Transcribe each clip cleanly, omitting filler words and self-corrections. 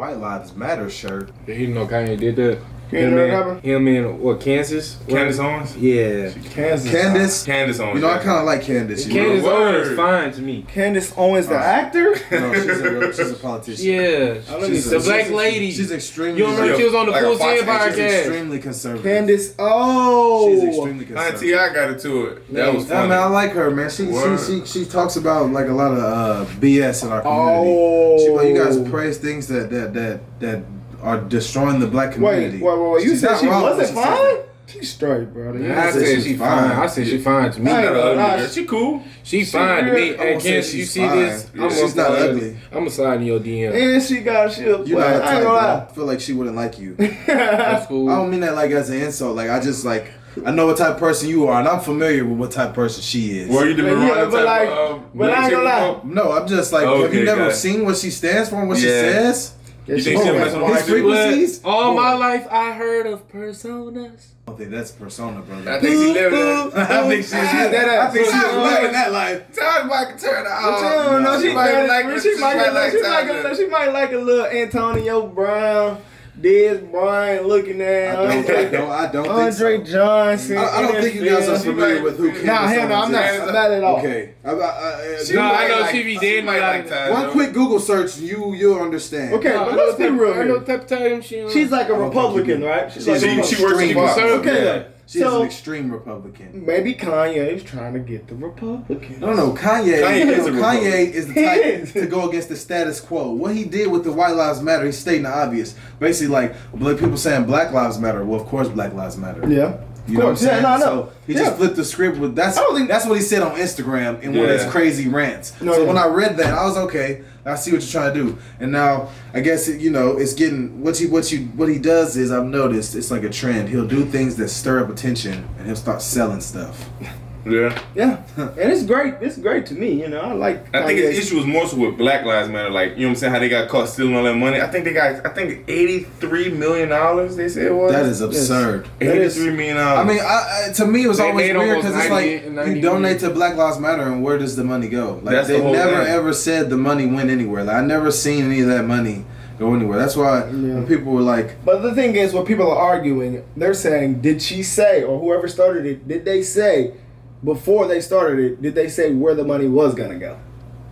White Lives Matter shirt. You didn't know Kanye did that? Him in what, Kansas? Candace Owens? Yeah. Candace Owens. You know, I kind of like Candace. Candace Owens is fine to me. Candace Owens, the actor? No, she's a politician. Yeah. She's a black lady. She's extremely. You don't remember she was on the Full 10 She's podcast. extremely conservative. Candace, She's extremely conservative. Auntie, I got it to it. That was Yeah, funny. man, I like her, man. She talks about like a lot of BS in our community. Oh. You guys praise things that are destroying the black community. Wait. You She's said not she wrong when wasn't she said fine? that. She's straight, brother. Yeah, I said she fine. I said she fine to me. She cool. She fine to me. Hey, Kansas, you see this? She's not ugly. I'm gonna slide in your DM. And she got shit. You know, I ain't gonna lie. I feel like she wouldn't like you. That's cool. I don't mean that like as an insult. Like I just like I know what type of person you are, and I'm familiar with what type of person she is. Were you the but I ain't gonna lie. No, I'm just like, have you never seen what she stands for and what she says? You think she mess with His white people? frequencies? All my life I heard of personas. I don't think that's persona, brother. I think she lived that. I think she's living that life. Tell me I can turn her No, she might like a little Antonio Brown, Dez Bryant looking at. I don't think Andre Johnson. I don't think you guys are familiar with who Candace hell no, I'm not at all. Okay. I know she be dead. One quick Google search, you'll understand. Okay, but let's be real I know here. type of time she on. She's like a Republican, right? She's like She works in conservative. Okay. She's an extreme Republican. Maybe Kanye is trying to get the Republicans. No, Kanye is the He type is. to go against the status quo. What he did with the White Lives Matter, he's stating the obvious. Basically, like people saying Black Lives Matter. Well, of course, Black Lives Matter. Yeah. You know what I'm saying? Yeah, no. So he just flipped the script with that's what he said on Instagram in one of his crazy rants. When I read that, I was okay. I see what you're trying to do, and now I guess it's getting what he does is I've noticed it's like a trend. He'll do things that stir up attention, and he'll start selling stuff. Yeah. And it's great. It's great to me. You know, I like. I think the issue was more so with Black Lives Matter. Like, you know what I'm saying? How they got caught stealing all that money. I think $83 million. They said it was. That is absurd. $83 million. I mean, to me, it was always weird because it's like you donate to Black Lives Matter, and where does the money go? Like they never ever said the money went anywhere. Like I never seen any of that money go anywhere. That's why when people were like. But the thing is, when people are arguing, they're saying, "Did she say, or whoever started it, did they say?" Before they started it, did they say where the money was gonna go?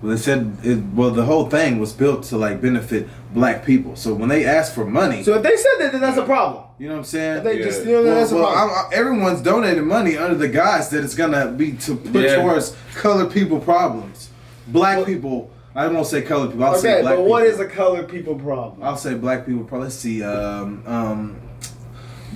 Well, they said the whole thing was built to like benefit black people. So when they asked for money, so if they said that, then that's a problem. You know what I'm saying? They just that's a problem. Everyone's donating money under the guise that it's gonna be to put towards colored people problems, black people. I won't say colored people. I'll say black people. But what is a colored people problem? I'll say black people problem. Let's see.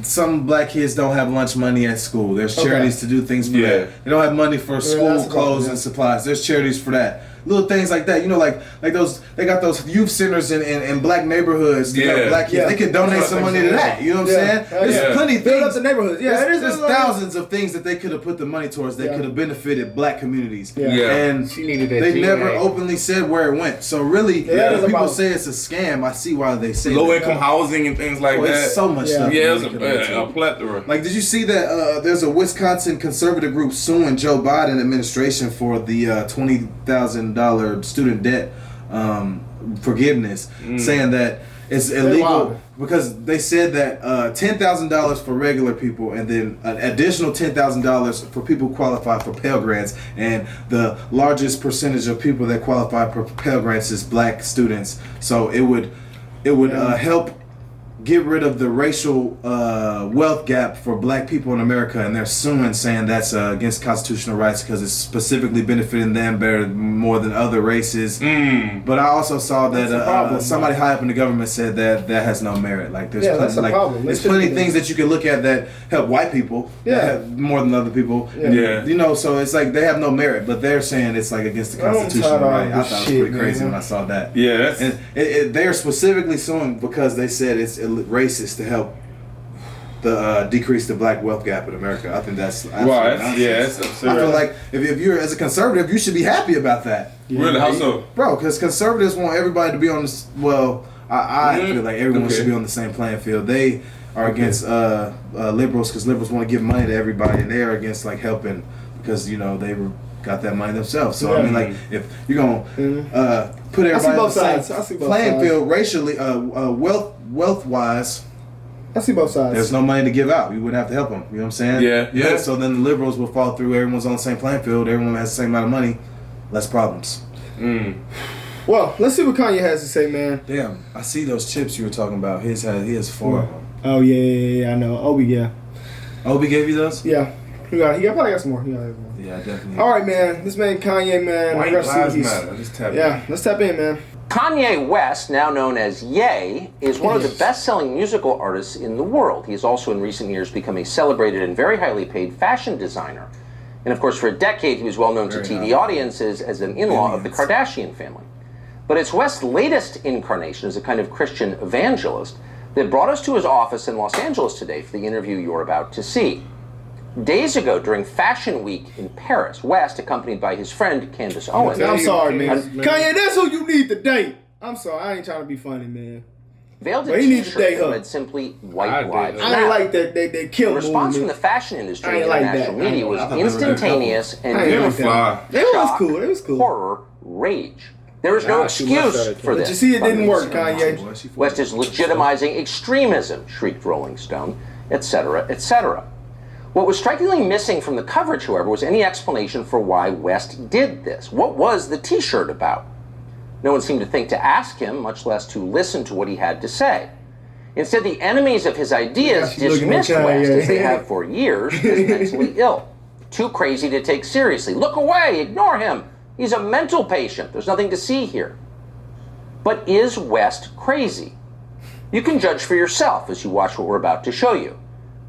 Some black kids don't have lunch money at school. There's charities to do things for that. They don't have money for school clothes and supplies. There's charities for that. Little things like that, you know, like those. They got those youth centers in black neighborhoods. To help black kids. They can donate some money to that. You know what I'm saying? There's plenty of things. Build up the neighborhoods. There's thousands of things that they could have put the money towards that could have benefited black communities. And she needed that. They never openly said where it went. So really, when people say it's a scam, I see why they say low income housing and things like that. It's so much stuff. Yeah, it's a plethora. Like, did you see that there's a Wisconsin conservative group suing Joe Biden administration for the $20,000 student debt forgiveness, saying that it's illegal because they said that $10,000 for regular people and then an additional $10,000 for people who qualify for Pell Grants, and the largest percentage of people that qualify for Pell Grants is black students. So it would help get rid of the racial wealth gap for black people in America, and they're suing, saying that's against constitutional rights because it's specifically benefiting them better more than other races. But I also saw that somebody high up in the government said that has no merit. Like there's plenty of things that you can look at that help white people more than other people. You know, so it's like they have no merit, but they're saying it's like against the constitutional right. I thought it was pretty crazy when I saw that. And they're specifically suing because they said it's racist to help decrease the black wealth gap in America. I think that's that's absurd. I feel like if you're as a conservative, you should be happy about that. Really? How so? Bro, because conservatives want everybody to be on this. Well, I feel like everyone should be on the same playing field. They are against liberals because liberals want to give money to everybody, and they are against like helping because you know got that money themselves. So I mean, like, if you're gonna put everybody I see on both the same sides. I see both playing sides. field racially, wealth wise, I see both sides. there's no money to give out. We wouldn't have to help them. You know what I'm saying? Yeah. So then the liberals will fall through. Everyone's on the same playing field. Everyone has the same amount of money. Less problems. Well, let's see what Kanye has to say, man. Damn, I see those chips you were talking about. He has 4 of them. Oh yeah, I know. Obi, yeah. Obi gave you those? Yeah. He probably got some more. Yeah, definitely. All right, man. This man Kanye, man. White let's see what lives he's- matter. Let's tap Yeah, let's tap in, man. Kanye West, now known as Ye, is one of the best-selling musical artists in the world. He has also in recent years become a celebrated and very highly paid fashion designer. And of course, for a decade, he was well known to TV audiences as an in-law of the Kardashian family. But it's West's latest incarnation as a kind of Christian evangelist that brought us to his office in Los Angeles today for the interview you're about to see. Days ago, during Fashion Week in Paris, West, accompanied by his friend Candace Owens, I'm sorry, man. Kanye, that's who you need to date. I'm sorry. I ain't trying to be funny, man. veiled a But he needs to t-shirt date that her. read simply "White I did. Lives I ain't Matter." like that. They killed The response from the movement. fashion I industry ain't and like international that. media was I thought they were instantaneous and I ain't like uniform. that. It was Shock, cool. It was cool. Horror, rage. There is no Nah, too much of excuse that. for But this. you see, it didn't work, Kanye. West is legitimizing extremism, shrieked Rolling Stone, etc., etc. What was strikingly missing from the coverage, however, was any explanation for why West did this. What was the t-shirt about? No one seemed to think to ask him, much less to listen to what he had to say. Instead, the enemies of his ideas Yeah, she's looking at dismissed West, Kanye. as they have for years, as mentally ill. Too crazy to take seriously. Look away, ignore him. He's a mental patient. There's nothing to see here. But is West crazy? You can judge for yourself as you watch what we're about to show you.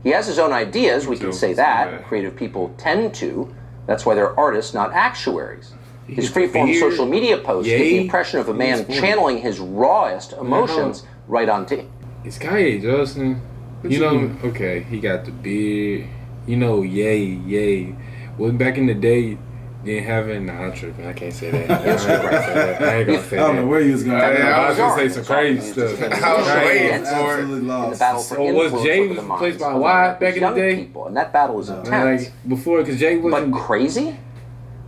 He has his own ideas, we can say that. Creative people tend to. That's why they're artists, not actuaries. His freeform social media posts give the impression of a man channeling his rawest emotions right onto. It's Kanye, Justin. You know, okay, he got the beard. You know, yay. Well, back in the day, didn't have it. Nah, I'm tripping. I can't say that. I ain't gonna say I don't know that. where you was going. I was gonna say some crazy stuff. I was waiting for it. Absolutely In the lost. battle for So influence was Jay over the minds replaced by of Y America's back in the young day? people, and that battle is intense. Like before, because Jay But wasn't. crazy?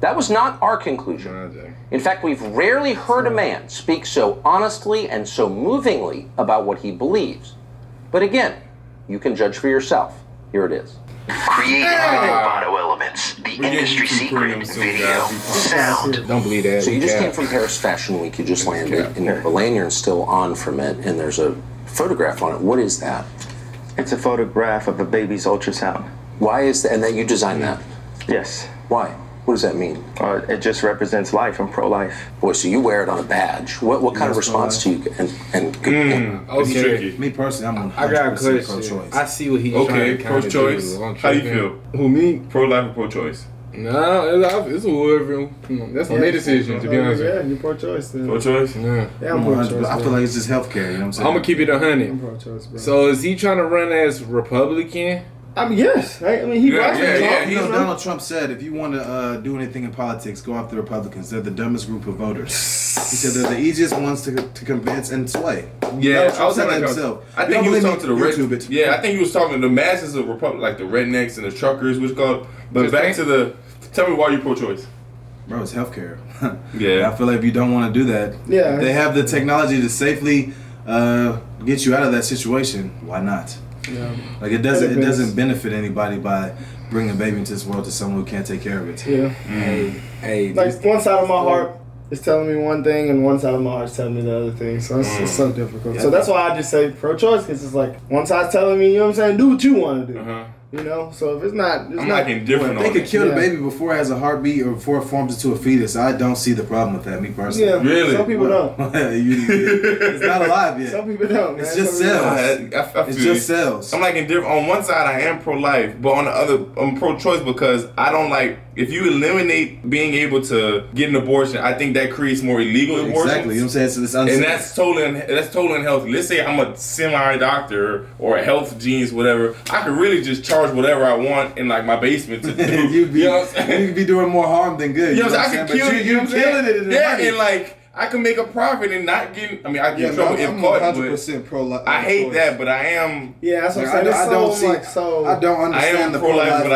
That was not our conclusion. Nah, Jay. In fact, we've rarely heard a man speak so honestly and so movingly about what he believes. But again, you can judge for yourself. Here it is. Creating auto elements, the We're industry getting secret, premium soon, video, guys. sound. Don't believe that. So you just Yeah. came from Paris Fashion Week. You just landed, and the lanyard's still on from it, and there's a photograph on it. What is that? It's a photograph of a baby's ultrasound. Why is that? And that you designed that? Yes. Why? What does that mean? It just represents life. I'm pro-life. Boy, so you wear it on a badge. What kind of response do you get? And It's Okay. tricky. Me personally, I'm 100% I got a question. pro-choice. I see what he's Okay, trying to pro-choice. do. I'm How do you tripping. feel? Who, me? Pro-life or pro-choice? No, it's whoever. That's on their decision, to be honest. Yeah, you're pro-choice then. Pro-choice? Yeah. Yeah, I'm pro-choice. I feel like it's just healthcare. You know what I'm saying? I'm gonna keep it I'm 100. pro-choice, bro. So is he trying to run as Republican? I mean, yes. I mean, he Yeah, watched yeah, it. yeah. You know, Donald Trump said, if you want to do anything in politics, go after the Republicans. They're the dumbest group of voters. He said they're the easiest ones to convince and sway. Yeah, Donald I was said saying that that himself. I You think don't he was believe talking me? to the YouTube it. Yeah, I think he was talking to the masses of like the rednecks and the truckers, which called. But Just back think- to the. Tell me why you're pro-choice. Bro, it's healthcare. Yeah. I feel like if you don't want to do that, Yeah. they have the technology to safely get you out of that situation. Why not? Yeah. Like it doesn't benefit anybody by bringing a baby into this world to someone who can't take care of it. Yeah. Hey, Like one side of my heart is telling me one thing, and one side of my heart is telling me the other thing. So it's so difficult. So that's why I just say pro-choice, because it's like one side's telling me, you know what I'm saying, do what you want to do. Uh-huh. You know. So if it's not, I'm like indifferent They on could it. kill Yeah. the baby before it has a heartbeat or before it forms into a fetus. I don't see the problem with that, me personally. Yeah. Really? Some people don't. It's not alive yet. Some people don't. Man. It's just Some people cells. don't. I It's feel just you. cells. I'm like indifferent. On one side, I am pro-life, but on the other, I'm pro-choice because I don't like. If you eliminate being able to get an abortion, I think that creates more illegal abortions. Exactly. You know what I'm saying? It's unsafe. And that's totally unhealthy. Let's say I'm a semi doctor or a health genius, whatever. I could really just charge whatever I want in like my basement to do. You'd be, you know what I'm saying? you'd be doing more harm than good. You know what I'm saying? I could kill it. You're killing it in the Yeah, money. and like I can make a profit and not get. I mean, I get in trouble if I'm caught. 100% pro-life. But I hate that, but I am. Yeah, that's what I'm Like, saying. I don't see. I don't I understand am the pro-life, pro-life but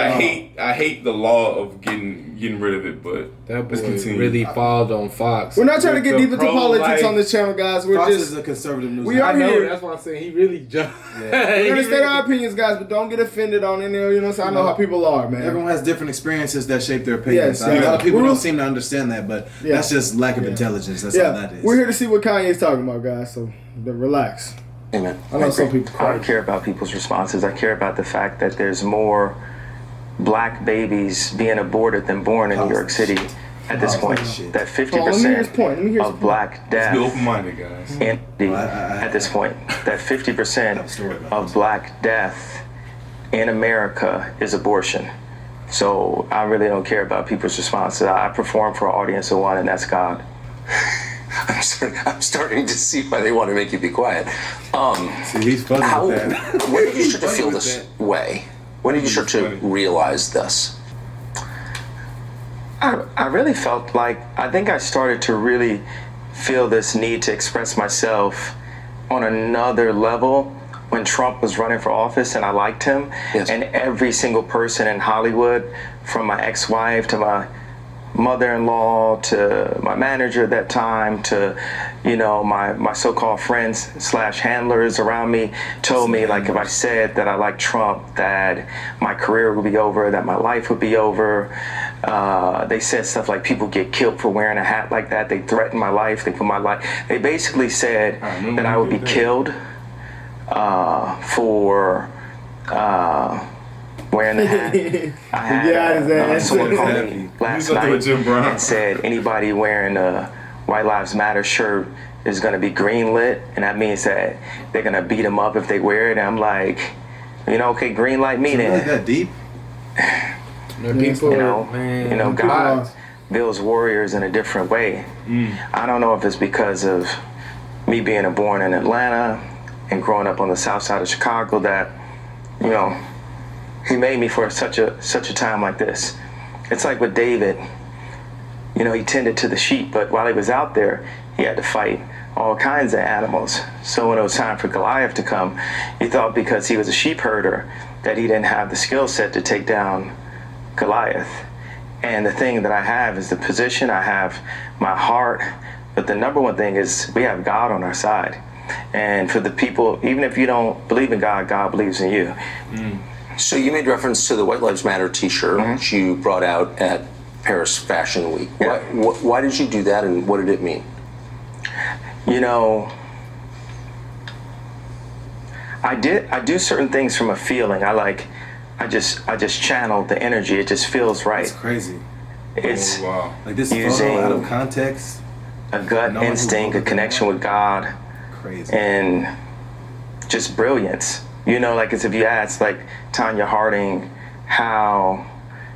I law. hate the law of getting getting rid of it, but That let's boy continue. really followed on Fox. We're not trying to With get the deep into politics pro-life- on this channel, guys. We're Fox just is a conservative news. we I are know, here. that's why I'm saying he really jumped. We're gonna state our opinions, guys, but don't get offended on any. You know what I'm saying? I know how people are, man. Everyone has different experiences that shape their opinions. Yes, A lot of people We're- don't seem to understand that, but Yeah. that's just lack of intelligence. That's all that is. We're here to see what Kanye's talking about, guys. So relax. Amen. I know some people. I don't care about people's responses. I care about the fact that there's more black babies being aborted than born in New York City at this point. That Hold on, let me hear his 50% point. Let me hear his of black death Be open-minded, guys. at this point, that 50% of black death in America is abortion. So I really don't care about people's responses. I perform for an audience of one, and that's God. I'm starting to see why they want to make you be quiet. See, he's fuzzy with that. When did you start to feel this way? When did you start to realize this? I really felt like, I think I started to really feel this need to express myself on another level when Trump was running for office, and I liked him. Yes. And every single person in Hollywood, from my ex-wife to my mother-in-law to my manager at that time to, you know, my so-called friends / handlers around me, told me, like, if I said that I like Trump, that my career would be over, that my life would be over. They said stuff like people get killed for wearing a hat like that. They threatened my life. They put my life. They basically said that I would be killed for wearing the hat. I had someone call me last night and said anybody wearing a White Lives Matter shirt is going to be greenlit, and that means that they're going to beat them up if they wear it. And I'm like, you know, okay, green light me then. Really that deep? People, You know, God builds warriors in a different way. I don't know if it's because of me being born in Atlanta and growing up on the south side of Chicago that, you know, he made me for such a time like this. It's like with David, you know, he tended to the sheep, but while he was out there, he had to fight all kinds of animals. So when it was time for Goliath to come, he thought because he was a sheep herder that he didn't have the skill set to take down Goliath. And the thing that I have is the position, I have my heart, but the number one thing is we have God on our side. And for the people, even if you don't believe in God, God believes in you. So you made reference to the White Lives Matter T-shirt, which you brought out at Paris Fashion Week. Yeah. Why did you do that, and what did it mean? You know, I do certain things from a feeling. I just channel the energy. It just feels right. It's crazy. It's Wow. Like this using photo out of context. a gut Knowing who instinct, a wrote it connection with God, Crazy. and just brilliance. You know, like as if you asked like Tanya Harding how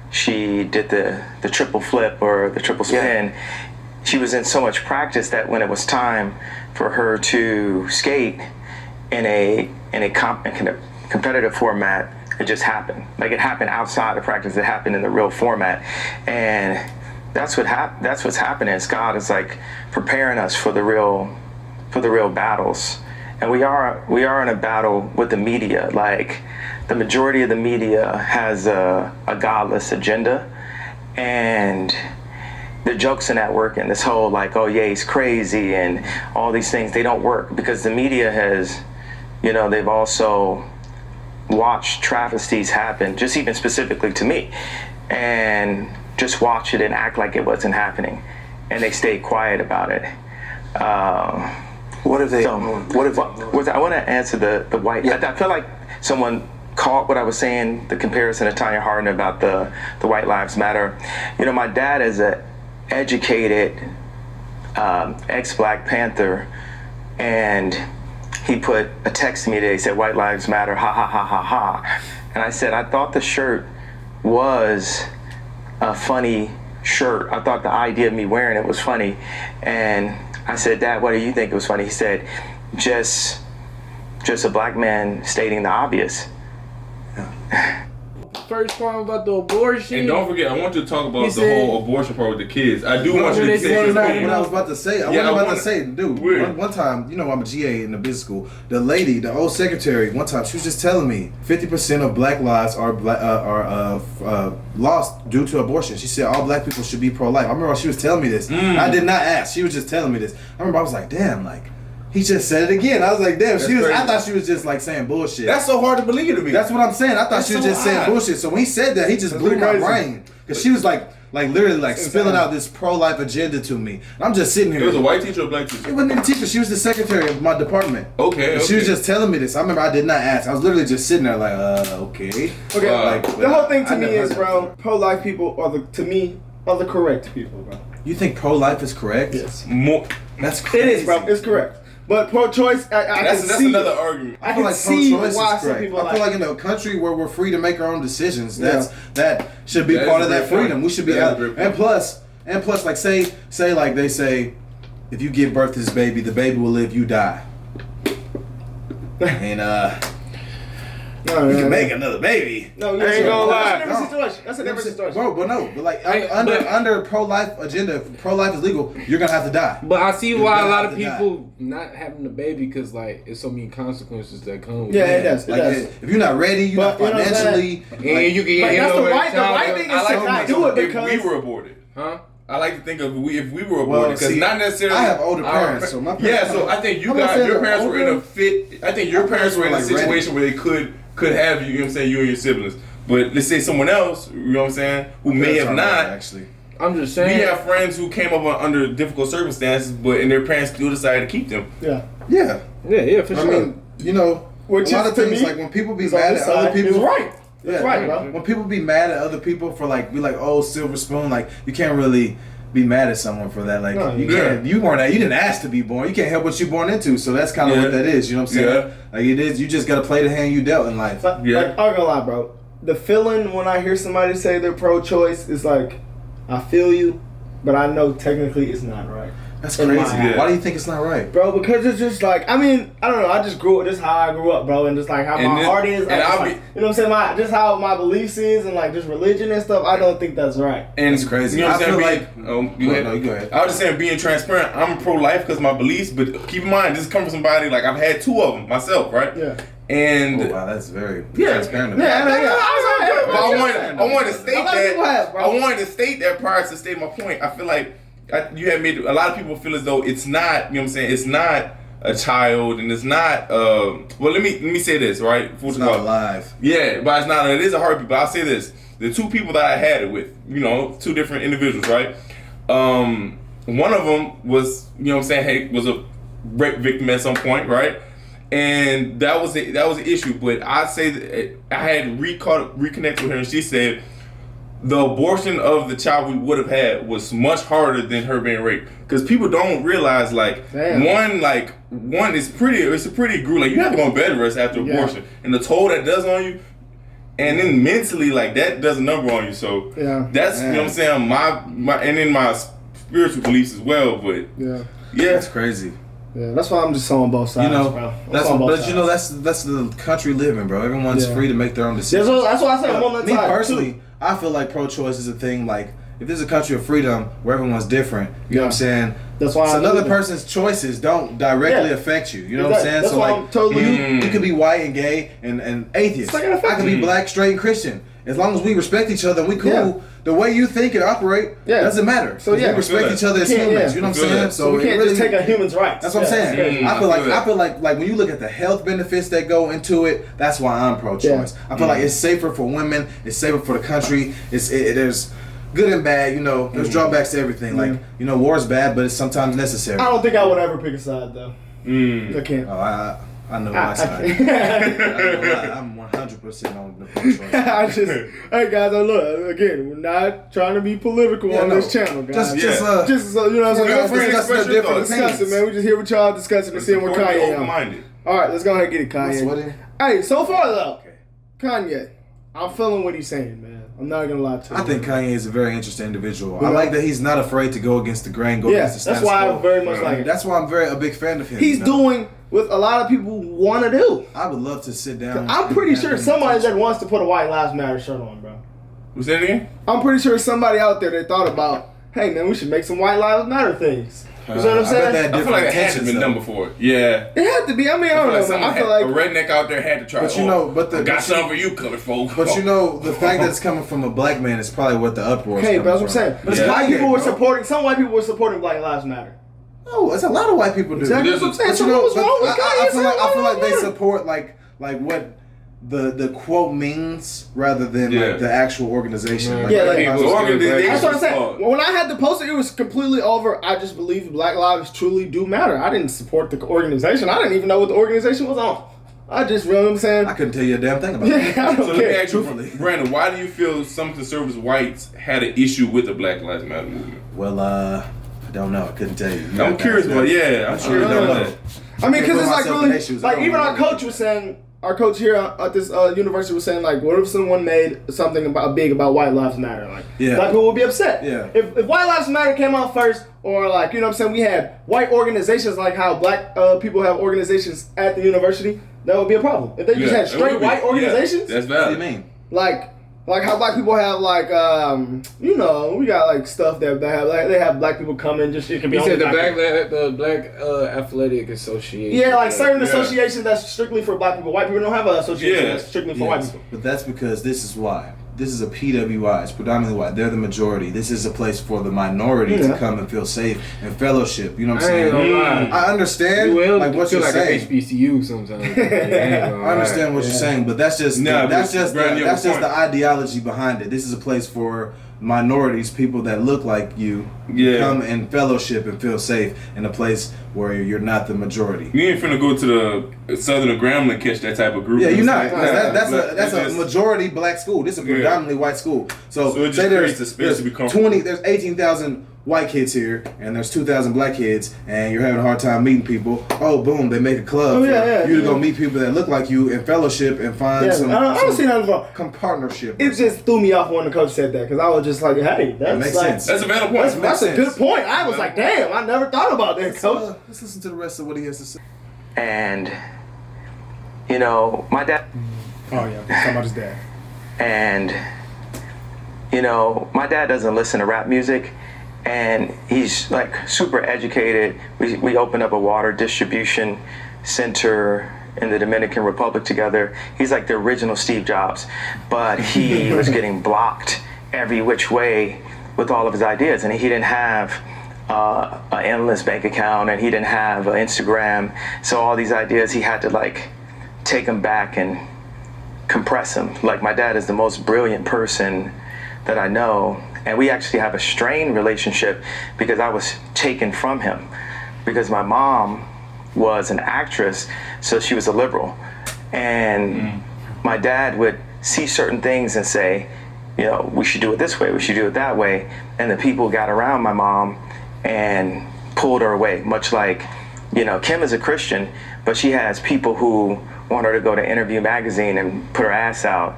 she did the triple flip or the triple spin. She was in so much practice that when it was time for her to skate in a competitive format, it just happened. Like it happened outside of practice. It happened in the real format, and that's what's happening. Is God is like preparing us for the real battles. And we are in a battle with the media. Like the majority of the media has a godless agenda, and the jokes in that work and this whole like, oh yeah, he's crazy and all these things, they don't work because the media has, you know, they've also watched travesties happen, just even specifically to me, and just watch it and act like it wasn't happening, and they stay quiet about it. What have they? I want to answer the white. Yeah. I feel like someone caught what I was saying, the comparison to Tanya Harding about the White Lives Matter. You know, my dad is a educated ex-Black Panther, and he put a text to me today. He said, "White Lives Matter, ha ha ha ha ha," and I said, I thought the shirt was a funny shirt. I thought the idea of me wearing it was funny, and I said, Dad, what do you think it was funny? He said, just a Black man stating the obvious. first part about the abortion. And don't forget, I want you to talk about He the said- whole abortion part with the kids. I do want you to say What something. I was about to say, dude. One time, you know, I'm a GA in the business school. The lady, the old secretary, one time she was just telling me 50% of black lives are lost due to abortion. She said all black people should be pro-life. I remember she was telling me this. I did not ask. She was just telling me this. I remember I was like, damn, like. He just said it again. I was like, damn, I thought she was just like saying bullshit. That's so hard to believe to me. That's what I'm saying. I thought she was just saying bullshit. So when he said that, he just blew my brain. Because she was like literally like spilling out this pro-life agenda to me. And I'm just sitting here. It was a white teacher or a black teacher? It wasn't even a teacher. She was the secretary of my department. Okay. She was just telling me this. I remember I did not ask. I was literally just sitting there like, okay. Okay. Like, the whole thing to I me never is, heard bro, pro-life people are the correct people, bro. You think pro-life is correct? Yes. More. That's crazy. It is, bro. It's correct. But pro-choice, That's another argument. I I feel can like see pro-choice why is some correct. people I feel like in a country where we're free to make our own decisions, that should be That part is of a that great freedom. point. We should be That is out. a great And plus, like say like they say, if you give birth to this baby, the baby will live, you die. And you can make another baby. No, I ain't gonna lie. That's a different situation. Bro, but like But- under pro-life agenda, if pro-life is legal, you're gonna have to die. But I see You're why a gonna lot have of to die. people not having a baby because like it's so many consequences that come with Yeah, it. it does. Like if you're not ready, you're not But, you know what I'm financially. And you can But get that's the over right thing I is like to not to do it think because if we were aborted. Huh? I like to think of if we were Well, aborted because see, not necessarily. I have older our parents, so my yeah. parents- So I think I'm not saying your they're parents were in older. a fit. I think your parents were in a like, ready. situation where they could have you. You know what I'm saying? You and your siblings. But let's say someone else. You know what I'm saying? Who may have not. Actually. I'm just We saying. have friends who came up under difficult circumstances, and their parents still decided to keep them. yeah. Yeah. Yeah, for I sure. mean, you know, Which a lot is, of to things me, like when people be is on mad this at other side, people, is right. That's Yeah, right, bro. When people be mad at other people for like, be like, oh, silver spoon, like you can't really be mad at someone for that. Like No, you yeah. can't, you didn't ask to be born. You can't help what you're born into. So that's kind of Yeah. what that is. You know what I'm saying? Yeah. Like it is. You just gotta play the hand you dealt in life. But, Yeah. like, I'm not gonna lie, bro. The feeling when I hear somebody say they're pro-choice is like, I feel you, but I know technically it's not right. That's in crazy. my eyes. Why do you think it's not right? Bro, because it's just like, I mean, I don't know. I just grew up. This is how I grew up, bro, and just like how And my then- heart is. and Like, I'll just like, you know what I'm saying? Just how my beliefs is, and like just religion and stuff. I don't think that's right. And That's crazy. You know what I I'm feel saying? like- Go ahead. No, you go ahead. I was just saying, being transparent. I'm pro-life because of my beliefs, but keep in mind, this comes from somebody like I've had two of them myself, right? Yeah. And Oh wow, that's very Yeah. transparent. Yeah, But I wanted to state A lot of people have, that. bro. I wanted to state that prior to state my point. I feel like you have made a lot of people feel as though it's not. You know what I'm saying? It's not a child, and it's not. Well, let me say this, right? It's not alive. Yeah, but it's not. It is a heartbeat. But I'll say this: the two people that I had it with, you know, two different individuals, right? One of them was, you know what I'm saying, hey, was a rape victim at some point, right? And that was the issue. But I say that I had reconnected with her, and she said the abortion of the child we would have had was much harder than her being raped. Because people don't realize, like, Damn. one is it's a pretty grueling. Like, you have to go on bed rest after Yeah. abortion, and the toll that does on you. And then mentally, like, that does a number on you. So Yeah. that's, you know what I'm saying, my and then my spiritual beliefs as well. But Yeah. yeah, That's crazy. Yeah. That's why I'm just on both sides, You know, bro. that's on both but sides. you know that's the country living, bro. Everyone's Yeah. free to make their own Yeah, decisions. so that's why I said I'm on that Me side. personally, I feel like pro-choice is a thing. Like if there's a country of freedom where everyone's different, you know what I'm saying? That's why so I another believe it. person's choices don't directly Yeah. affect you. You know what I'm Exactly. saying? That's So why like I'm totally- you could be white and gay and atheist. It's not gonna affect I could be black, straight, and Christian. As long as we respect each other and we cool, Yeah. the way you think and operate doesn't matter. So, yeah. we respect Feel each other as You can't- humans. yeah. You know what I'm Feel saying? that. So we it can't really- just take a human's rights. That's what I'm Yeah, saying. it's crazy. I feel like when you look at the health benefits that go into it, that's why I'm pro-choice. Yeah. I feel like it's safer for women. It's safer for the country. There's good and bad. You know, there's drawbacks to everything. Like you know, war's bad, but it's sometimes necessary. I don't think I would ever pick a side though. I can't. Oh, I know my side. I can't. I'm 100% on the pro-choice. I just, hey guys, look again. We're not trying to be political on this channel, guys. Just Just so you know, what I'm Feel free saying. to discussing express the your different thoughts. Discussing, man. We just here with y'all discussing and seeing where Kanye on. open-minded. All right, let's go ahead and get it, What's Kanye. what it? Hey, so far though, Kanye, I'm feeling what he's saying, man. I'm not gonna lie to you. I think Kanye is a very interesting individual. I like that he's not afraid to go against the grain, against the status that's why quo. I very much like it. That's why I'm a big fan of him. He's doing what a lot of people want to do. I would love to sit down. I'm pretty sure somebody that wants to put a White Lives Matter shirt on, bro. What's that again? I'm pretty sure somebody out there that thought about, hey man, we should make some White Lives Matter things. You know what I'm saying? I feel like it had to have been done before. Yeah. It had to be. I mean, I don't know. I feel like a redneck out there had to try. But you know, got something for you, colored folk. But you know, the fact that it's coming from a black man is probably what the uproar is. Okay, coming but that's what I'm saying. from. But white people were supporting. Some white people were supporting Black Lives Matter. Oh, it's a lot of white people do. Exactly what I'm saying. But So you know, what was wrong with Kanye? I feel like they support like what the quote means rather than like the actual organization. Like, that's what I'm saying. Oh. When I had to post it was completely over. I just believe Black lives truly do matter. I didn't support the organization. I didn't even know what the organization was on. I just, you know what I'm saying? I couldn't tell you a damn thing about it. Yeah, I don't So let care. me ask you, Brandon, why do you feel some conservative whites had an issue with the Black Lives Matter movement? Well, I don't know. I couldn't tell you. I'm curious, but I'm sure you know that. I mean, because it's like myself really, in issues. like I don't even our know. coach was saying, our coach here at this university was saying, like, what if someone made something big about White Lives Matter? Like, black people would be upset. Yeah. If White Lives Matter came out first, or like, you know what I'm saying, we had white organizations like how black people have organizations at the university, that would be a problem. If they just had straight white organizations, that's valid. What do you mean? like how black people have like you know, we got like stuff that they have black people come in, just it can be. You said the black athletic association. Yeah, like certain associations that's strictly for black people. White people don't have an association that's strictly for white people. But that's because this is why. This is a PWI. It's predominantly white. They're the majority. This is a place for the minority to come and feel safe and fellowship. You know what I'm saying? I understand like what you're saying. Like a HBCU sometimes. I understand what you're saying, but that's just the ideology behind it. This is a place for minorities, people that look like you, come and fellowship and feel safe in a place where you're not the majority. You ain't finna go to the Southern Grambling catch that type of group. Yeah, you're not. That's a majority black school. This is a predominantly white school. So it just say creates the space to be comfortable. there's 18,000 white kids here, and there's 2,000 black kids, and you're having a hard time meeting people. Oh, boom! They make a club for you to go meet people that look like you and fellowship and find some. I don't see nothing wrong. Partnership. It just threw me off when the coach said that because I was just like, hey, that makes like, sense. That's a valid point. That's a good point. I was like, damn, I never thought about that, coach. Let's listen to the rest of what he has to say. And you know, my dad. Oh yeah, talking about his dad. And you know, my dad doesn't listen to rap music, and he's like super educated. We opened up a water distribution center in the Dominican Republic together. He's like the original Steve Jobs, but he was getting blocked every which way with all of his ideas, and he didn't have an endless bank account, and he didn't have an Instagram. So all these ideas, he had to like take them back and compress them. Like, my dad is the most brilliant person that I know, and we actually have a strained relationship because I was taken from him, because my mom was an actress, so she was a liberal, and my dad would see certain things and say, you know, we should do it this way, we should do it that way, and the people got around my mom and pulled her away. Much like, you know, Kim is a Christian, but she has people who want her to go to Interview magazine and put her ass out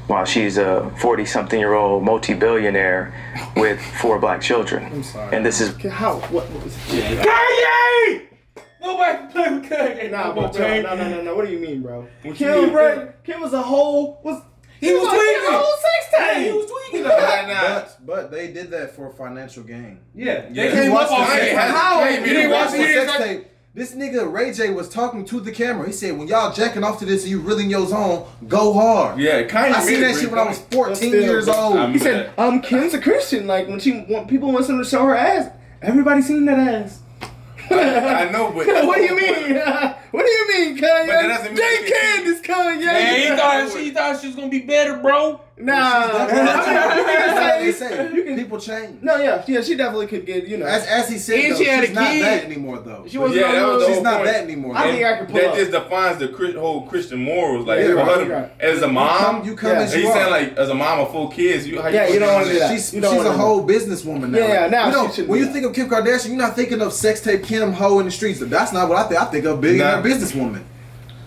while she's a 40-something-year-old multi-billionaire with 4 black children. I'm sorry. And this is What was Kanye! Nobody play with Kanye. Nah, bro, no. What do you mean, bro? Kim was a whole He was tweaking. A whole sex tape. He was tweaking. But they did that for financial gain. Yeah. They came up on sex it. tape. How? You didn't watch the sex tape. This nigga Ray J was talking to the camera. He said, when y'all jacking off to this and you really in your zone, go hard. Yeah, Kanye. I seen that shit when I was 14 years old. He said, Kim's a Christian. Like, when people want someone to show her ass, everybody seen that ass. I know, but what do you mean? What do you mean, Kanye? But that doesn't mean Jay Candace, Kanye. Man, she thought she was gonna be better, bro. Nah, They say people change. No, yeah, she definitely could get, you know. As he said, And though, she had she's a not kid. that anymore, though. She was that was the She's whole not point. that anymore. I think I can pull that up. just defines the whole Christian morals. Like, Yeah, for right, her, right. as a mom, You come Yeah. as and you you are. saying like, as a mom of 4 kids, you Yeah, you don't want to do that. She's You don't a wanna do whole businesswoman now. Yeah, Like, now you know, she shouldn't when do you think of Kim Kardashian, you're not thinking of sex tape Kim hoe in the streets. That's not what I think. I think of billionaire businesswoman.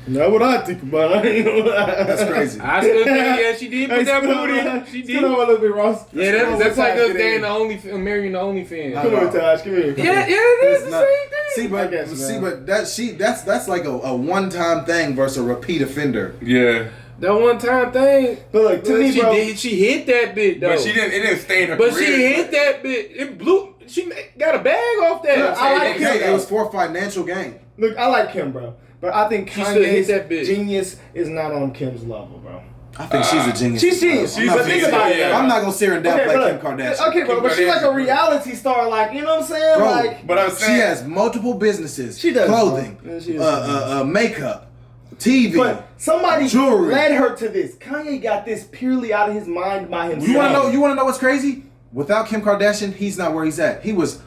That's what I think about it. That's crazy. I still think, she did put that booty. She did. Still on a little bit, Ross. Yeah, that's like us dating marrying the OnlyFans. Come on, Taj, come here. Yeah, it is the same thing. That's like a one-time thing versus a repeat offender. Yeah. That one time thing. But look, to me, bro, she hit that bit though. But it didn't stay in her But career. she hit that bit. It blew. She got a bag off that. Look, I like It was for financial gain. Look, I like Kim, bro. But I think She still hit that Kanye's bitch. genius is not on Kim's level, bro. I think she's a genius. She's genius. She's But a think genius, about it. yeah. though. I'm not gonna sit her and downplay but Kim look, Kardashian. Okay, bro, but she's like a reality star, like, you know what I'm saying? Bro, Like, But I'm She saying, has multiple businesses. She does, Clothing, bro. Yeah, she does. makeup, TV. but somebody Jewelry. led her to this. Kanye got this purely out of his mind by himself. You wanna know what's crazy? Without Kim Kardashian, he's not where he's at. He was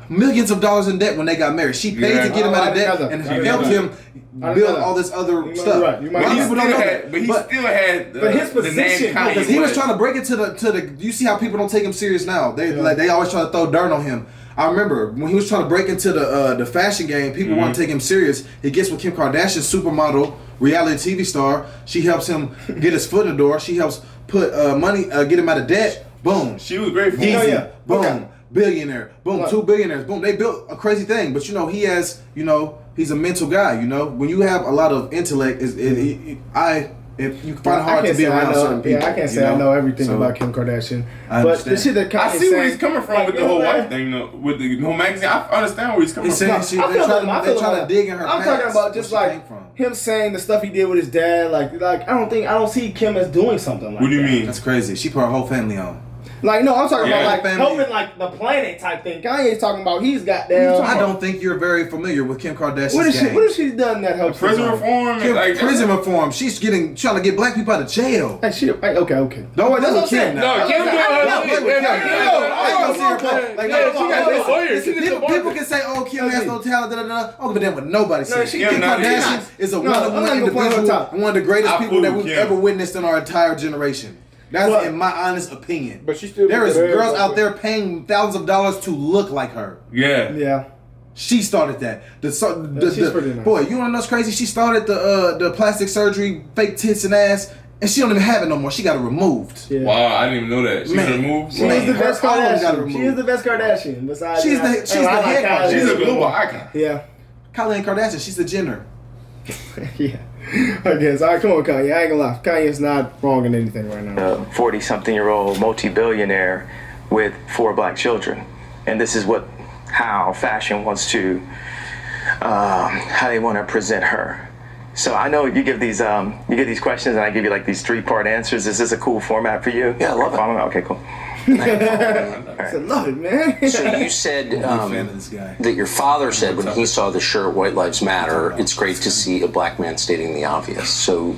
millions of dollars in debt when they got married. She paid Yeah. to get him out of I debt didn't know and that. helped him build all this other might stuff. be right. You might A lot be of right. people don't know that. but he But- still had but his the position, name Kanye Because he was West. trying to break it to the. You see how people don't take him serious now. They always try to throw dirt on him. I remember when he was trying to break into the fashion game, people want to take him serious. He gets with Kim Kardashian, supermodel, reality TV star. She helps him get his foot in the door. She helps put money, get him out of debt. Boom. She was great for Easy. him. yeah. Boom. Okay. Billionaire. Boom. What? 2 billionaires. Boom. They built a crazy thing. But he has, he's a mental guy. When you have a lot of intellect, if you find it hard to be around certain people. Yeah, I can't say I know everything So, about Kim Kardashian. I But the understand. shit that Kanye I see where saying- he's coming from with the whole wife thing, though. With the whole magazine, I understand where he's coming He's from. saying I they're feel trying, him. I they're feel trying him. to dig in her I'm past, talking about just where she like came from. him saying the stuff he did with his dad. Like I don't see Kim as doing something like What do you that. mean? That's crazy. She put her whole family on. Like, no, I'm talking Yeah. about like Family. helping like the planet type thing. Kanye's talking about he's got down. I don't think you're very familiar with Kim Kardashian's What game. has she done that helps? Prison her? reform, Kim, like prison reform. She's trying to get black people out of jail. Hey, she, hey, okay. Don't That's play what I'm with Kim saying. now. No, Kim doing her shit. People can say, "Oh, Kim has no talent." Da, da, da. I don't give a damn what nobody says. she- Kim Kim not- Kardashian is a No, I'm not one-of-one gonna play her individual top. and one of the greatest I people that approve we've Kim. ever witnessed in our entire generation. That's But- in my honest opinion. But she still. There is put her girls ass out there paying thousands of dollars to look like her. Yeah. Yeah. She started that. she's pretty nice. Boy, you wanna know what's crazy? She started the plastic surgery, fake tits and ass, and she don't even have it no more. She got it removed. Yeah. Wow, I didn't even know that. She's Man. removed. She Man, is the her best all of them got Kardashian. removed. She is the best Kardashian. Besides, She's the head Kardashian. She's a global icon. Yeah. Kylie Kardashian, she's the Jenner. Yeah. I guess. All right, come on, Kanye. I ain't gonna lie. Kanye's not wrong in anything right now. A 40-something-year-old multi-billionaire with 4 black children, and this is how fashion wants to, how they want to present her. So I know you give these questions, and I give you like these 3-part answers. Is this a cool format for you? Yeah, I love it. Okay, cool. I love it, man. So you said I'm a fan of this guy. that your father said when he saw the shirt "White Lives Matter," it's great to see a black man stating the obvious. So,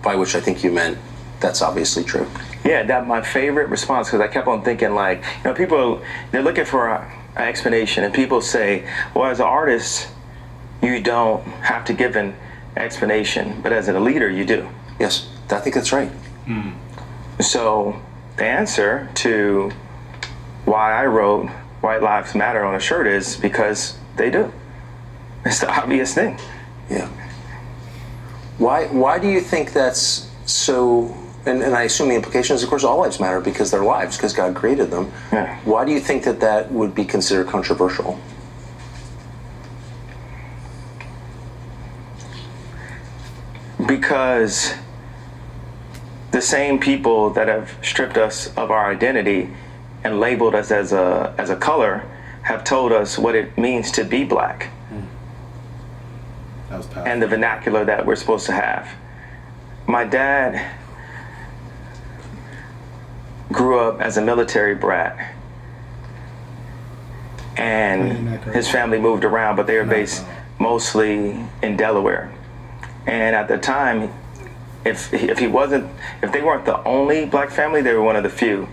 by which I think you meant that's obviously true. Yeah, that my favorite response, because I kept on thinking like, people, they're looking for an explanation, and people say, well, as an artist, you don't have to give an explanation, but as a leader, you do. Yes, I think that's right. So the answer to why I wrote White Lives Matter on a shirt is because they do. It's the obvious thing. Yeah. Why do you think that's so? And I assume the implication is, of course, all lives matter because they're lives, because God created them. Yeah. Why do you think that would be considered controversial? Because the same people that have stripped us of our identity and labeled us as a color have told us what it means to be black That was powerful. and the vernacular that we're supposed to have. My dad grew up as a military brat, and his family moved around, but they were based mostly in Delaware. And at the time, if they weren't the only black family, they were one of the few.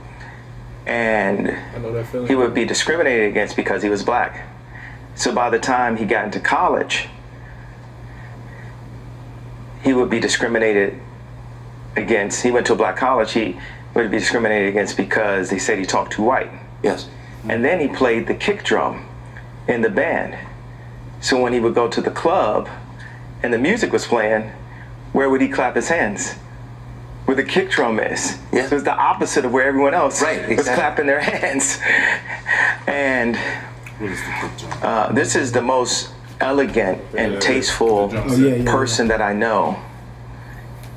And I know that feeling. he would be discriminated against because he was black. So by the time he got into college, he would be discriminated against. He went to a black college, he would be discriminated against because they said he talked too white. Yes. And then he played the kick drum in the band. So when he would go to the club and the music was playing, where would he clap his hands? Where the kick drum is. Yeah. So it's the opposite of where everyone else Right, was clapping their hands. And this is the most elegant and tasteful person that I know.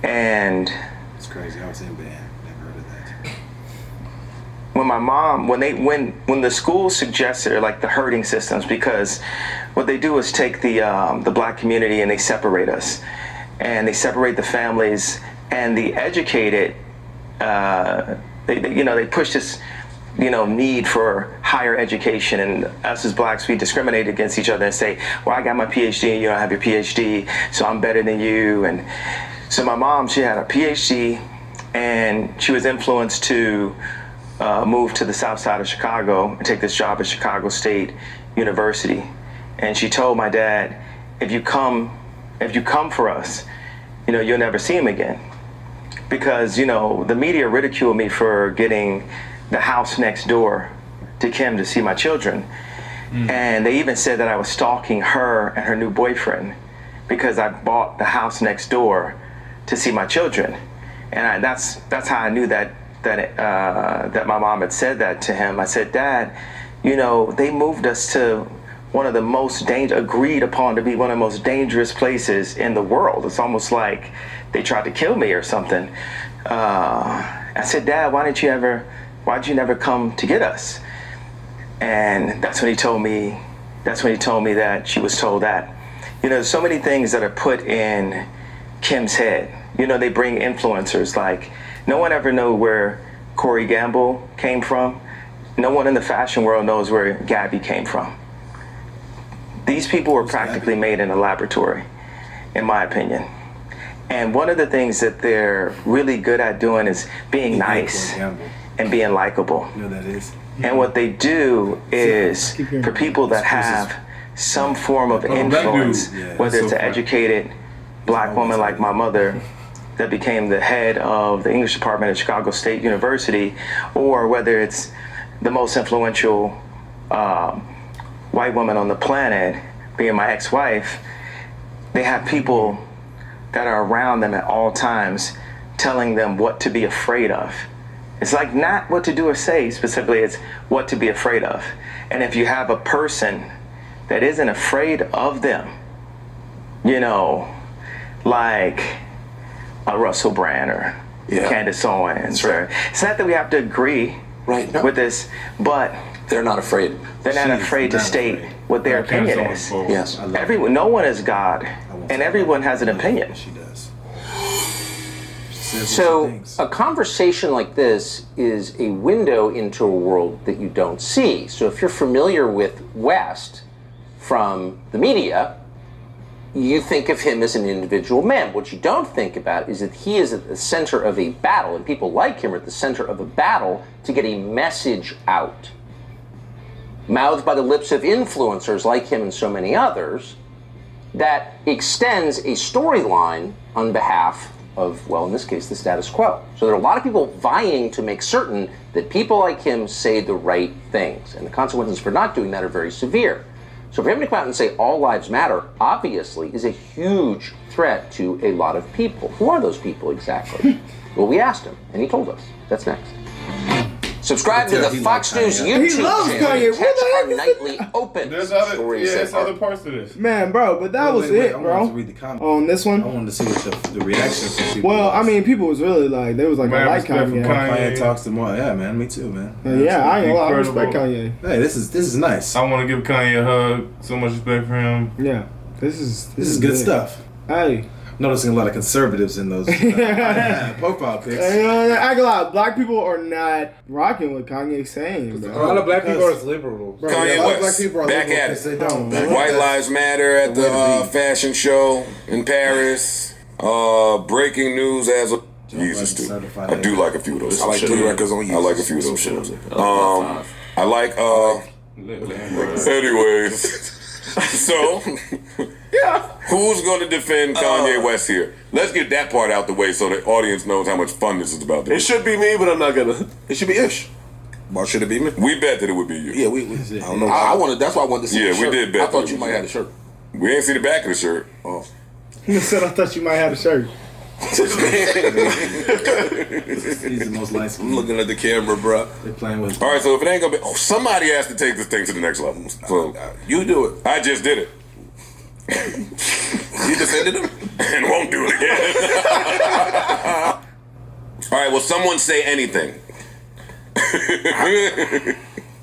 And It's crazy. I was in band. Never heard of that. when my mom, when the school suggested, or like the herding systems, because what they do is take the black community and they separate us, and they separate the families, and the educated, they push this, need for higher education, and us as blacks, we discriminate against each other and say, well, I got my PhD and you don't have your PhD, so I'm better than you. And so my mom, she had a PhD, and she was influenced to move to the south side of Chicago and take this job at Chicago State University. And she told my dad, if you come for us, you'll never see him again. Because, the media ridiculed me for getting the house next door to Kim to see my children. And they even said that I was stalking her and her new boyfriend because I bought the house next door to see my children. And that's how I knew that my mom had said that to him. I said, Dad, they moved us to one of the most agreed upon to be one of the most dangerous places in the world. It's almost like they tried to kill me or something. I said, Dad, why'd you never come to get us? And that's when he told me that she was told that. There's so many things that are put in Kim's head. They bring influencers, like no one ever knew where Corey Gamble came from. No one in the fashion world knows where Gabby came from. These people were practically made in a laboratory, in my opinion. And one of the things that they're really good at doing is being nice and being likable. That is. And what they do is, for people that have some form of influence, whether it's an educated black woman like my mother that became the head of the English department at Chicago State University, or whether it's the most influential white woman on the planet, being my ex-wife, they have people that are around them at all times telling them what to be afraid of. It's like not what to do or say specifically, it's what to be afraid of. And if you have a person that isn't afraid of them, like a Russell Brand or Candace Owens, or it's not that we have to agree with this, but they're not afraid. They're not afraid to state what their opinion is. Yes. No one is God, and everyone has an opinion. She does. So a conversation like this is a window into a world that you don't see. So if you're familiar with West from the media, you think of him as an individual man. What you don't think about is that he is at the center of a battle, and people like him are at the center of a battle to get a message out, mouthed by the lips of influencers like him and so many others, that extends a storyline on behalf of, well, in this case, the status quo. So there are a lot of people vying to make certain that people like him say the right things, and the consequences for not doing that are very severe. So for him to come out and say all lives matter, obviously, is a huge threat to a lot of people. Who are those people exactly? Well, we asked him, and he told us. That's next. Subscribe to the Fox News YouTube channel to catch our nightly open stories. There's other parts to this. Man, bro, but that was it, I bro. wanted to read the comments. On this one? I wanted to see what the reaction from people Well, was. I mean, people was really like, they was like, I like respect for Kanye. Kanye talks to more. Yeah, man, me too, man. Yeah, I ain't gonna lie, I Incredible. respect Kanye. Hey, this is nice. I want to give Kanye a hug. So much respect for him. Yeah, this is good stuff. Hey. Noticing a lot of conservatives in those profile pics. I ain't gonna lie, black people are not rocking what Kanye's saying, bro. A lot of black people are liberals. Bro, Kanye a lot of black West, people are back liberal at because it. they don't. White Lives Matter at the fashion show in Paris. Breaking news as of Jesus, dude. I do like a few of those. I like three records on I like a few of those shows. I like anyways. So who's gonna defend Kanye West here? Let's get that part out the way so the audience knows how much fun this is about. It should be me, but I'm not gonna. It should be Ish. Why should it be me? We bet that it would be you. Yeah, we I don't know. I wanted. That's why I wanted to see. Yeah, the shirt. we did bet. I thought you might have the shirt. We ain't see the back of the shirt. Oh, He said, I thought you might have a shirt. He's the most light. I'm looking at the camera, bro. They're playing with. All right, so if it ain't gonna be, somebody has to take this thing to the next level. So You do it. I just did it. You defended him? And won't do it again. All right, well, someone say anything.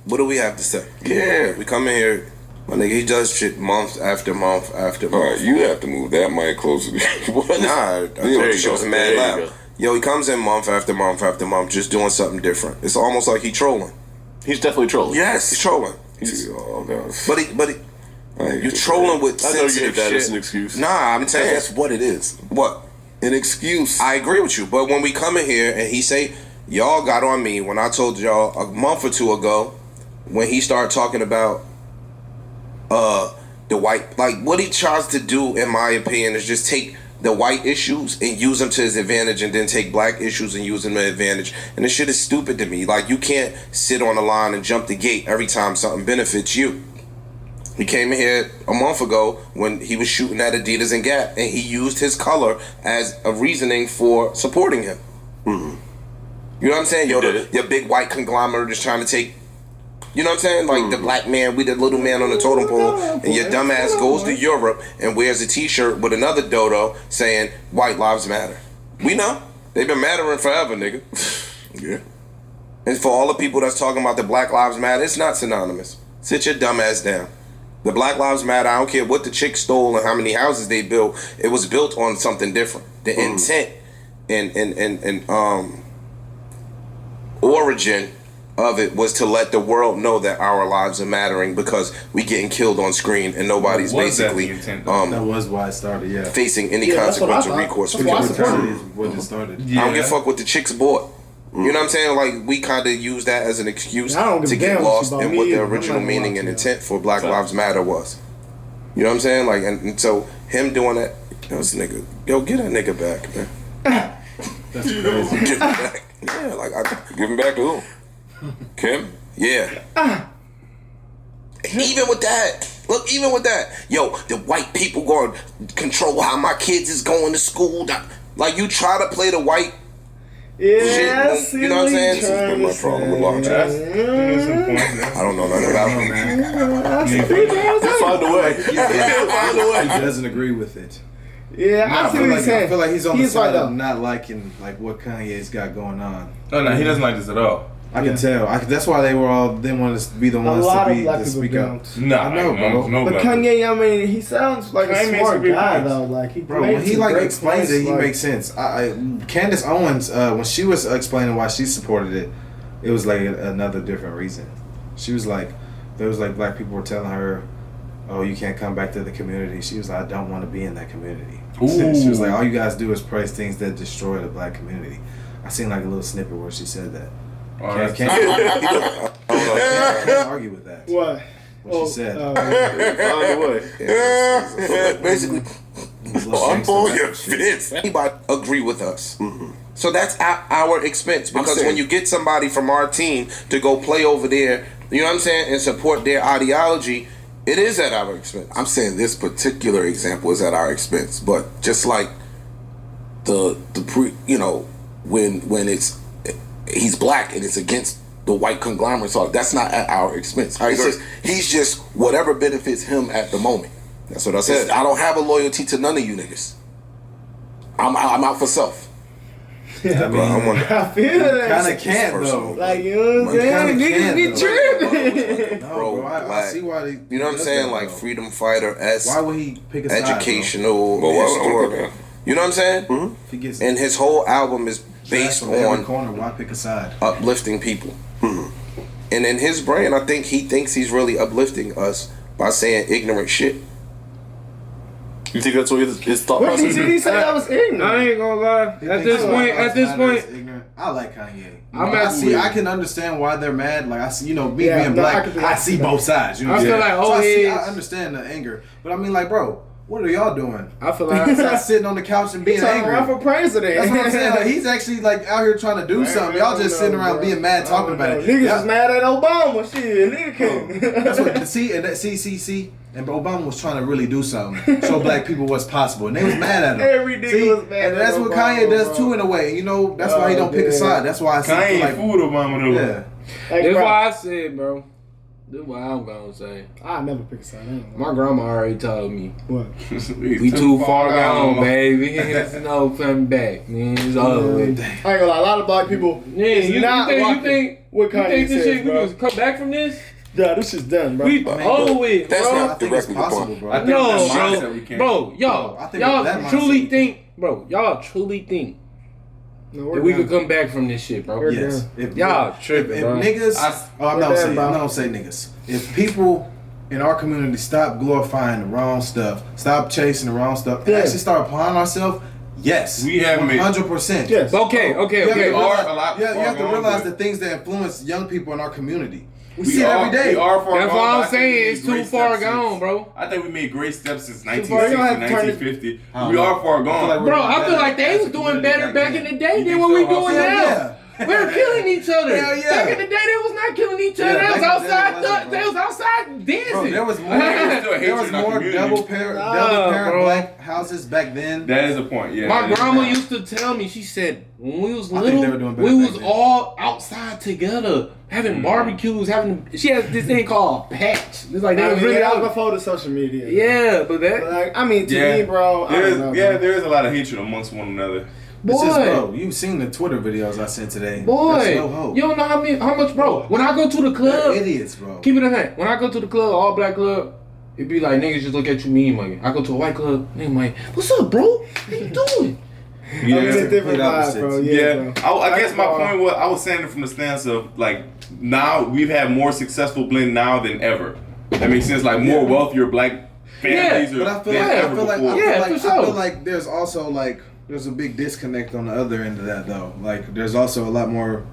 What do we have to say? Yeah. We come in here, my nigga, he does shit month after month after month. All right, you have to move that mic closer. Nah, I thought the shit was mad loud. Yo, he comes in month after month after month, just doing something different. It's almost like he trolling. He's definitely trolling. Yes, he's trolling. But you trolling with I know you sensitive did that shit. as an excuse. Nah, I'm saying That's what it is. what? An excuse. I agree with you, but when we come in here and he say, y'all got on me when I told y'all a month or two ago when he started talking about the white, like what he tries to do, in my opinion, is just take the white issues and use them to his advantage, and then take black issues and use them to his advantage. And this shit is stupid to me. Like, you can't sit on the line and jump the gate every time something benefits you. He came in here a month ago when he was shooting at Adidas and Gap, and he used his color as a reasoning for supporting him. Mm-hmm. You know what I'm saying? Yo, your big white conglomerate is trying to take, you know what I'm saying? Like the black man, we the little man on the totem pole, and your dumb ass goes to Europe and wears a t-shirt with another dodo saying white lives matter. We know. They've been mattering forever, nigga. Yeah. And for all the people that's talking about the Black Lives Matter, it's not synonymous. Sit your dumb ass down. The Black Lives Matter, I don't care what the chick stole and how many houses they built, it was built on something different. The intent and origin of it was to let the world know that our lives are mattering, because we getting killed on screen and nobody's basically that was why it started. Yeah, facing any consequence or recourse. What it started. I don't give a fuck what the chicks bought. You know what I'm saying? Like, we kind of use that as an excuse to get lost in what the original meaning and intent for Black Lives Matter was. You know what I'm saying? Like, and so him doing that, this nigga, yo, get that nigga back, man. That's crazy. Get him back. Yeah, like, Give him back to who? Kim? Yeah. Even with that, look, even with that, yo, the white people going to control how my kids is going to school. Like, you try to play the white shit, you know what I'm saying? This has been my problem with long time. I don't know nothing about him, man. Find a way. He doesn't agree with it. Yeah, I see what he's saying. I feel like he's on the side of not liking like what Kanye's got going on. Oh no, he doesn't like this at all. I can tell. That's why they wanted to be the ones to speak up. No, I know, bro. But Kanye, I mean, he sounds like a smart guy though. Like when he like explains it, he makes sense. Candace Owens, when she was explaining why she supported it, it was like another different reason. She was like, there was like black people were telling her, "Oh, you can't come back to the community." She was like, "I don't want to be in that community." She was like, "All you guys do is praise things that destroy the black community." I seen like a little snippet where she said that. Can't argue with that. What? What she said. Basically, I'm on your fence. Anybody agree with us? So that's at our expense, because when you get somebody from our team to go play over there, you know what I'm saying, and support their ideology, it is at our expense. I'm saying this particular example is at our expense, but just like the when it's he's black and it's against the white conglomerate, so that's not at our expense. He's just whatever benefits him at the moment. That's what I said. I don't have a loyalty to none of you niggas. I'm out for self. Yeah, I feel that. Kind of can't though. Like, you know what I'm saying? Niggas be tripping. Bro, I see why they. You know what I'm saying? Like freedom fighter as why would he pick a side, educational, historical. You know what I'm saying? Mm-hmm. And his whole album is based on corner. Why pick a side? Uplifting people. And in his brain, I think he thinks he's really uplifting us by saying ignorant shit. You think that's what his thought What process did he say that was ignorant? I ain't gonna lie. At this point, ignorant. I like Kanye. I can understand why they're mad. Like I see, me being black, I see both sides. You know what I'm saying? I feel like I understand the anger, but I mean, like, bro, what are y'all doing? I feel like He's not sitting on the couch and being angry. Around for president. That's what I'm saying. Like, he's actually like out here trying to do something. Y'all just sitting around being mad, talking about it. Niggas was mad at Obama. Shit, nigga can't. That's what see. And Obama was trying to really do something, show black people what's possible, and they was mad at him. Every nigga was mad. And that's what Kanye does too, in a way. You know, that's why he don't pick a side. That's why I say Kanye like, fooled Obama though. Yeah. That's why I said, bro. That's what I'm gonna say. I never pick a side. My grandma already told me. What? We too far gone, baby. There's no coming back, man. It's over with. I ain't gonna lie. A lot of black people. Yeah, you think what Kanye this says, shit? We bro. gonna come back from this? Yeah, this shit's done, bro. We over it, That's bro. not directly possible, bro. Y'all truly think, bro. Y'all truly think that we could come back from this shit, bro. Yes. Y'all tripping, bro. If niggas, I'm not gonna say niggas. If people in our community stop glorifying the wrong stuff, stop chasing the wrong stuff, and actually start applying ourselves, yes, we have 100%. Yes. Okay. You have to realize the things that influence young people in our community. We see it every day. We are far That's gone, what I'm saying. It's too far gone, bro. I think we made great steps since 1960, 1950. We are far gone. Bro, I feel like they was doing better back in the day than what we doing now. We were killing each other. Back in the day, they was not killing each other. They was outside. They was outside dancing. Bro, there was more double parent black houses back then. That is a point. Yeah. My grandma used to tell me. She said when we was little, we was all outside together having barbecues. She has this thing called patch. It's like that was really out before the social media. Yeah, but that. But like, I mean, to me, bro. There is a lot of hatred amongst one another. Bro, you've seen the Twitter videos I sent today. Boy, no hope. You don't know how much, bro. When I go to the club, they're idiots, bro. Keep it in hand. When I go to the club, all black club, it be like niggas just look at you mean, like I go to a white club, nigga like, what's up, bro? What you doing? Yeah, it's a different vibe, bro. Yeah. I guess my point was I was saying it from the stance of like now we've had more successful blend now than ever. That makes sense. Like more wealthier black families. But I feel like there's also like. There's a big disconnect on the other end of that, though. Like, there's also a lot more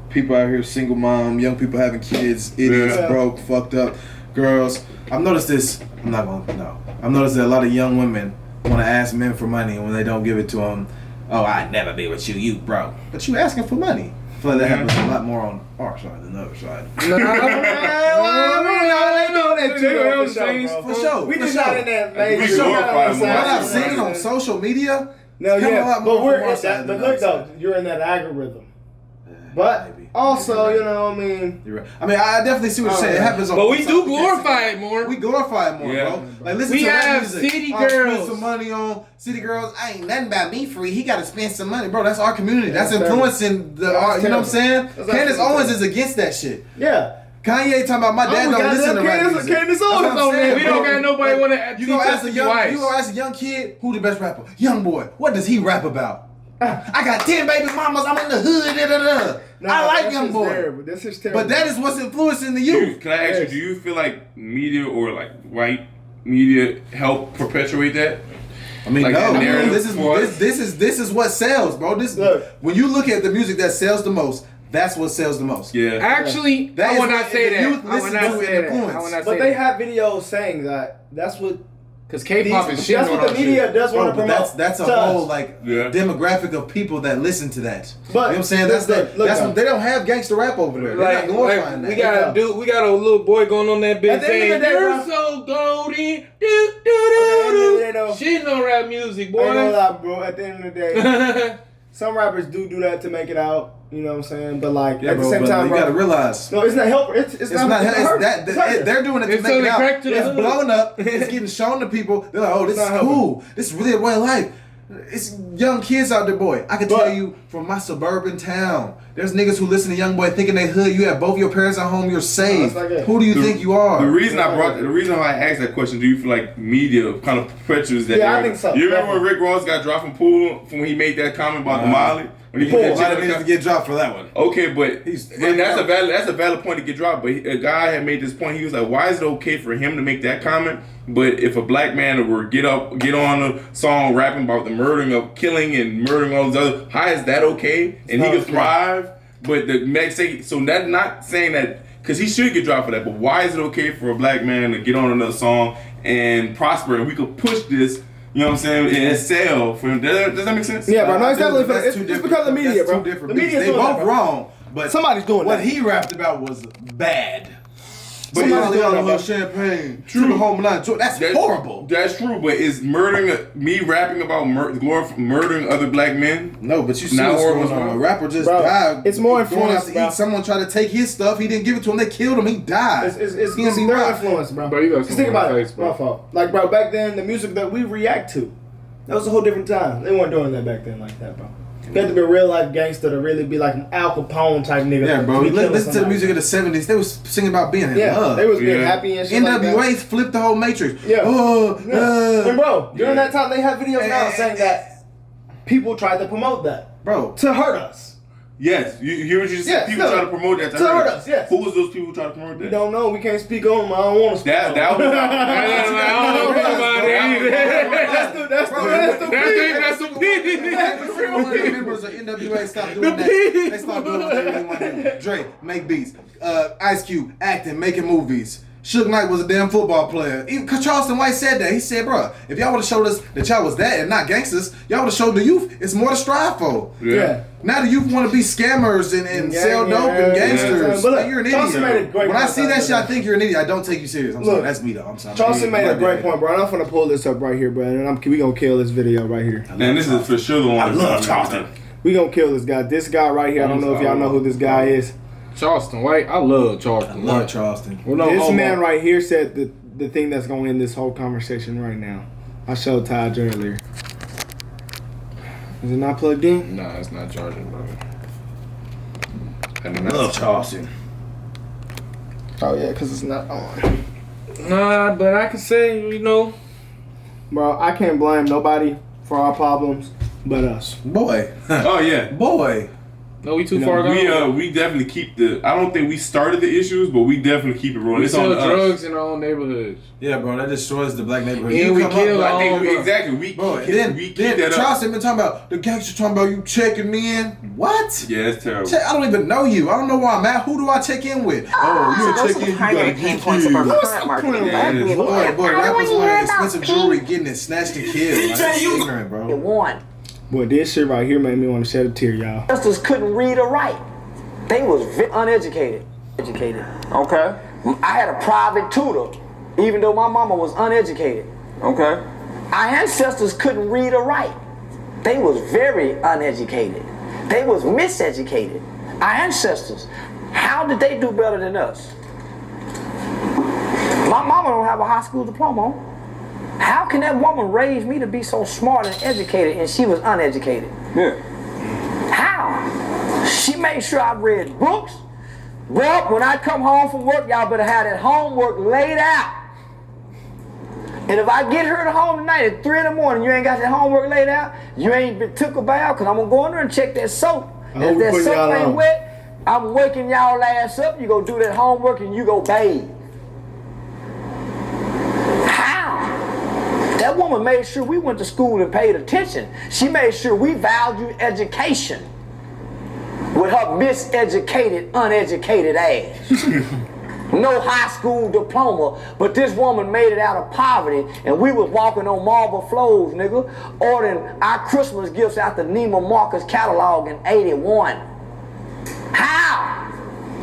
people out here, single mom, young people having kids, idiots, broke, fucked up, girls. I've noticed this. I've noticed that a lot of young women want to ask men for money, and when they don't give it to them, oh, I'd never be with you, you broke. But you asking for money. I feel like that happens a lot more on our side than the other side. For sure. We just not in that major. What I've seen on social media. No, but we're in that. But look though, you're in that algorithm. But also, you know, I mean, you're right. I mean, I definitely see what you're saying. It happens on. But we do glorify it more. We glorify it more, bro. Like listen we to have music. city girls. Spend some money on city girls. I ain't nothing about me free. He got to spend some money, bro. That's our community. That's influencing the. You know what I'm saying? Candace Owens is against that shit. Yeah. Kanye talking about my dad don't listen to rap music. Candace Owens on there. We don't got nobody want to. You gonna ask a young kid who the best rapper? Young boy. What does he rap about? I got 10 baby mamas. I'm in the hood. I like young boy. But that is what's influencing the youth. Can I ask you? Do you feel like media or like white media help perpetuate that? I mean, like no. This is what sells, bro. When you look at the music that sells the most. That's what sells the most. Yeah. Actually, I will not say that. But they have videos saying that. That's what. Because K-pop is shit. That's what the media does want to promote. That's a whole demographic of people that listen to that. But you know what I'm saying? That's what they don't have gangster rap over there. They're not glorifying that. We got a little boy going on that bitch saying, "You're so golden." Shit no rap music, boy. I ain't gonna lie, bro. At the end of the day, some rappers do that to make it out. You know what I'm saying? But like at the same time, you gotta realize. No, it's not helpful. It's not they're doing it to make it out. It's blown up. It's getting shown to people. They're like, oh, this is cool. This is really a way of life. It's young kids out there, boy. I can tell you from my suburban town, there's niggas who listen to Young Boy thinking they hood. You have both your parents at home. You're safe. Who do you think you are? The reason I asked that question, do you feel like media kind of perpetuates that? Yeah, I think so. You remember when Rick Ross got dropped from pool when he made that comment about the Molly? When he to get dropped for that one. Okay, but that's a valid point to get dropped. But a guy had made this point. He was like, "Why is it okay for him to make that comment? But if a black man were get on a song rapping about the killing and murdering all those other, how is that okay? And he could thrive. But the next say so. That's not saying that because he should get dropped for that. But why is it okay for a black man to get on another song and prosper, and we could push this? You know what I'm saying? And sell for him. Does that make sense? Yeah, bro. No, it's definitely it's because of the media, bro. Two different The media's they doing both that, bro. wrong, but Somebody's doing what that. he rapped about was bad. But Somebody's he doing all that, her champagne, true to home line. That's horrible. That's true, but is me rapping about murdering other black men? No, but you see Not what's horrible, going on. bro. A rapper just Bro, died. it's more going out influence, to bro. eat. Someone tried to take his stuff. He didn't give it to him. They killed him. He died. It's He didn't be their robbed. influence, bro. Bro, you got Just think something on about your it. face, bro. My fault. Like, bro, back then, the music that we react to, that was a whole different time. They weren't doing that back then like that, bro. You had to be a real life gangster to really be like an Al Capone type nigga. Yeah, bro. to be killing Listen to the somebody. music of the '70s. They was singing about being in love. They was being happy and shit. NWA like that. flipped the whole Matrix. Yeah. And bro, during Yeah. that time, they have videos now saying that people tried to promote that, bro, to hurt us. Yes, you hear what you said? Yes, People no. try to promote that To hurt us, yes. Who was those people who tried to promote that? We don't know. We can't speak on them. I don't want to speak on That them. That's the Family members of NWA stopped doing that. They stopped doing what they really want to do. Dre, make beats. Ice Cube, acting, making movies. Suge Knight was a damn football player. Even Charleston White said that. He said, bro, if y'all would have showed us that y'all was that and not gangsters, y'all would have showed the youth it's more to strive for. Yeah. Now the youth want to be scammers and sell dope and gangsters. But look, You're an Charleston made a idiot. great When I point see that out shit, there. I think you're an idiot. I don't take you serious. I'm sorry. That's me though. I'm sorry. Charleston made a great point, bro. And I'm gonna pull this up right here, bro. And we gonna kill this video right here. Man, this is for sure the one. I love Charleston. We gonna kill this guy. This guy right here. I don't know if y'all know who this guy is. Charleston White. I love Charleston. I love Charleston. Well, no, This homo. man right here said the thing that's gonna end this whole conversation right now. I showed Taj earlier. Is it not plugged in? Nah, it's not charging, bro. I love Charleston. Oh yeah, cause it's not on. Nah, but I can say, you know, Bro, I can't blame nobody for our problems but us. Boy. Oh yeah. Boy. no, we too far gone. We definitely keep I don't think we started the issues, but we definitely keep it rolling. We It's sell on us. drugs in our own neighborhoods. Yeah, bro, that destroys the black neighborhood. Yeah, You we come kill up, our I think own, we- bro. Exactly. We keep that up. Charleston been talking about the gangster talking about you checking me in. What? Yeah, it's terrible. I don't even know you. I don't know where I'm at. Who do I check in with? Oh, you Those check are in. You the primary gotta pain get points of our killed. current marketing. Yeah, Boy, rappers wearing expensive jewelry, getting it snatched and killed. Like, that's ignorant, bro. One. Boy, this shit right here made me want to shed a tear, y'all. Sisters couldn't read or write. They was uneducated. Okay. I had a private tutor, even though my mama was uneducated. Okay. Our ancestors couldn't read or write. They was very uneducated. They was miseducated. Our ancestors, how did they do better than us? My mama don't have a high school diploma. How can that woman raise me to be so smart and educated and she was uneducated? Yeah. How? She made sure I read books. Well, when I come home from work, y'all better have that homework laid out. And if I get her to home tonight at 3 in the morning, you ain't got that homework laid out, you ain't been took a bath, because I'm going to go in there and check that soap. And if that soap ain't wet, I'm waking y'all ass up, you go do that homework and you go bathe. How? That woman made sure we went to school and paid attention. She made sure we valued education with her miseducated, uneducated ass. No high school diploma, but this woman made it out of poverty, and we was walking on marble floors, nigga, ordering our Christmas gifts out the Neiman Marcus catalog in 81. How?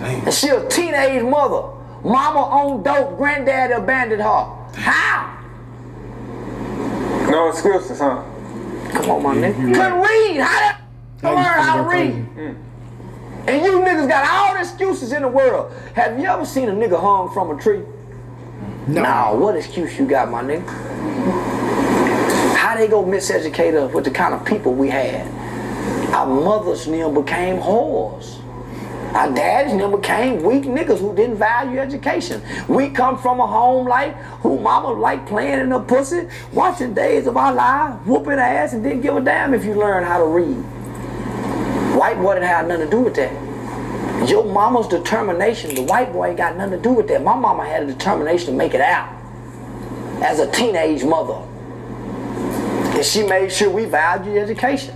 And she a teenage mother. Mama on dope, granddaddy abandoned her. How? No excuses, huh? Come on, my nigga. Couldn't read. How did learn how to read? And you niggas got all the excuses in the world. Have you ever seen a nigga hung from a tree? No. Nah, what excuse you got, my nigga? How they go miseducate us with the kind of people we had? Our mothers them became whores. Our daddies them became weak niggas who didn't value education. We come from a home like who mama liked playing in her pussy, watching Days of Our Lives, whooping ass, and didn't give a damn if you learned how to read. White boy didn't have nothing to do with that. Your mama's determination, the white boy ain't got nothing to do with that. My mama had a determination to make it out as a teenage mother. And she made sure we valued education.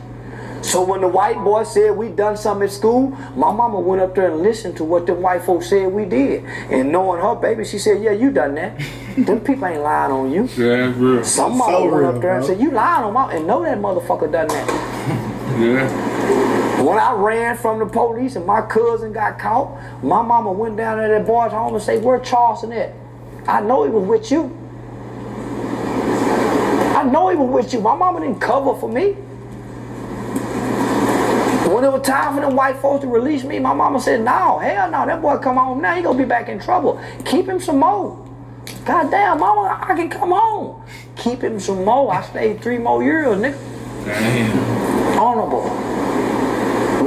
So when the white boy said we done something at school, my mama went up there and listened to what them white folks said we did. And knowing her baby, she said, yeah, you done that. Them people ain't lying on you. Yeah, bro. Some mama So went real, up there and bro. said, you lying on my, and know that motherfucker done that. Yeah. When I ran from the police and my cousin got caught, my mama went down to that boy's home and said, where Charleston at? I know he was with you. I know he was with you. My mama didn't cover for me. When it was time for them white folks to release me, my mama said, no, hell no, that boy come home now, he gonna be back in trouble. Keep him some more. Goddamn, mama, I can come home. Keep him some more. I stayed 3 more years, nigga. Damn. Honorable.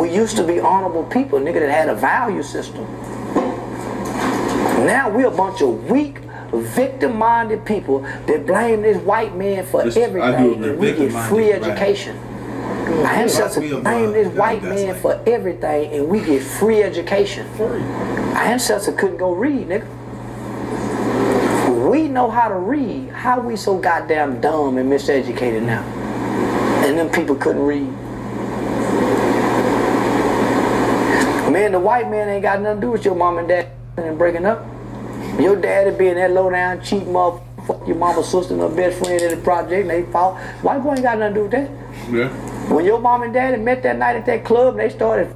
We used to be honorable people, nigga, that had a value system. Now we a bunch of weak, victim-minded people that blame this white man for everything, and we get free education. I ancestors blame this white man for everything, and we get free education. Our ancestors couldn't go read, nigga. We know how to read. How we so goddamn dumb and miseducated now? And them people couldn't read. Man, the white man ain't got nothing to do with your mom and dad and breaking up. Your daddy being that low down, cheap motherfucker, your mama's sister and her best friend in the project, and they fought. White boy ain't got nothing to do with that. Yeah. When your mom and daddy met that night at that club and they started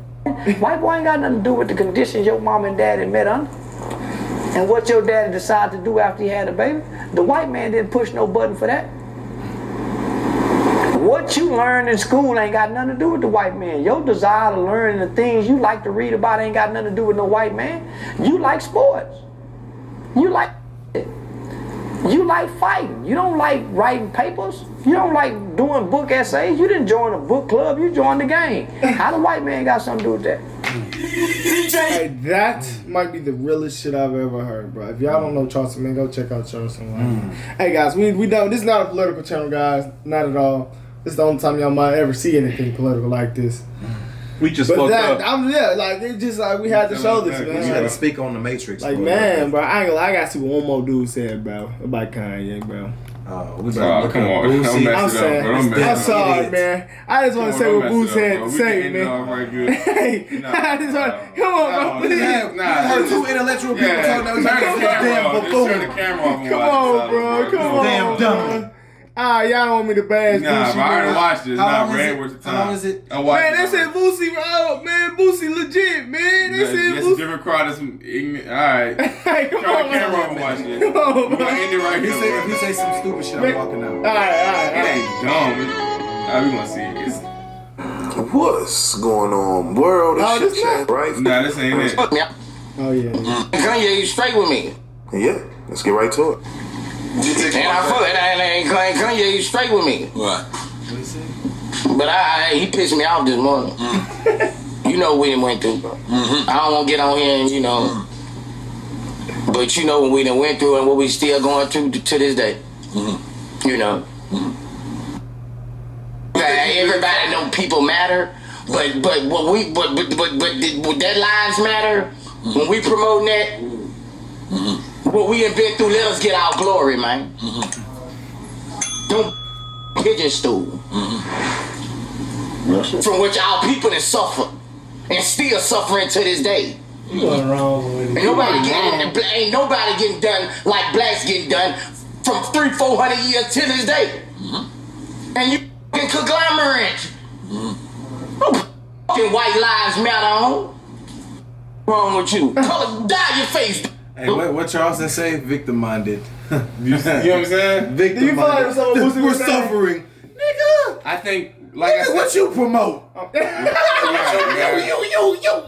white boy ain't got nothing to do with the conditions your mom and daddy met under. And what your daddy decided to do after he had a baby. The white man didn't push no button for that. What you learned in school ain't got nothing to do with the white man. Your desire to learn and the things you like to read about ain't got nothing to do with no white man. You like sports. You like it. You like fighting. You don't like writing papers. You don't like doing book essays. You didn't join a book club. You joined the game. How the white man got something to do with that? Hey, that might be the realest shit I've ever heard, bro. If y'all don't know Charleston, man, go check out Charleston. Hey, guys, we don't. This is not a political channel, guys. Not at all. This is the only time y'all might ever see anything political like this. We just but fucked that, up. Like it's just like we had to show this, man. You had to speak on the Matrix. Like, man, bro, I ain't gonna lie, I gotta see what one more dude said, bro, about Kanye, bro. We about come on. Don't mess it up, bro. Don't mess it I'm up. sorry, man. I just want to say what Boots had to say, man. Right good. Hey, I just want come on, bro. Please. Heard 2 intellectual people talking about damn buffoon. Come on, bro. Come on, damn dummy. Y'all don't want me to bash Nah, Boosie, but I already watched this. How Nah, long is Brad it? was the time. How long is it? I watched Man, it. they said Boosie, man, Boosie legit, man. They said That's a Boosie. different crowd. That's some ignorant. Alright. Hey, come Turn on, the camera off and watch it. Come on, We're bro. gonna end it right If here. he say some stupid shit, I'm walking out. It ain't dumb. Alright, we gonna see it. What's going on, world? this Shit, right? Nah, this ain't it. Oh, yeah. Kanye, you straight with me. Yeah, let's get right to it. And I fuck it. Kanye, you straight with me. What? But he pissed me off this morning. You know what we done went through, bro. I don't want to get on here and, you know. But you know what we done went through and what we still going through to this day. You know. Everybody know people matter, but that lives matter. When we promoting that, what we have been through, let us get our glory, man. Don't pigeon stool. From which our people have suffered and still suffering to this day. You going wrong with it. Ain't nobody getting done like blacks getting done from 300-400 years to this day. And you conglomerate. Fucking white lives matter on. Wrong with you? Color, dye your face. Hey, what Charleston say? Victim-minded. You know what I'm saying? Do you feel like someone Boosie We're was saying? suffering. Nigga! I think, like I said, What you promote? You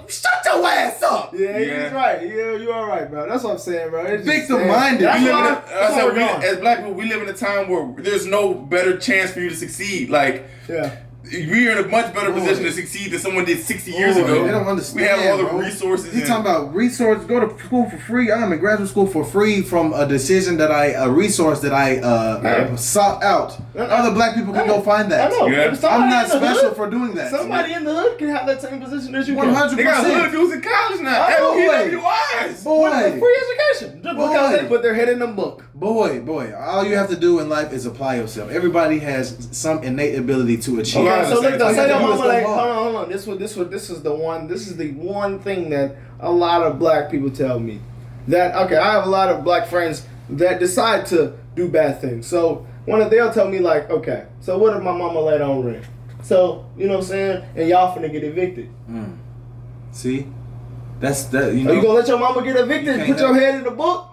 shut your ass up! Yeah, he's right. Yeah, you all right, bro. That's what I'm saying, bro. It's just Victim-minded. That's we live why- in that's why we're going. as black people, we live in a time where there's no better chance for you to succeed. Like, Yeah. we are in a much better position to succeed than someone did 60 years ago. They don't understand. We have all the bro. resources. You talking about resources? Go to school for free. I'm in graduate school for free from a resource that I sought out. Other black people can go find that. I know. Yeah. I'm not special for doing that. Somebody in the hood can have that same position as you 100%. They got hood dudes in college now. Oh, LPWIs. With free education. Just because they put their head in the book. Boy, all you have to do in life is apply yourself. Everybody has some innate ability to achieve. Okay, so look, say your mama like, hold on. This is the one thing that a lot of black people tell me. That I have a lot of black friends that decide to do bad things. So they'll tell me like, okay, so what if my mama let on rent? So you know what I'm saying, and y'all finna get evicted. See, that's that. You know, are you gonna let your mama get evicted and put your head in the book?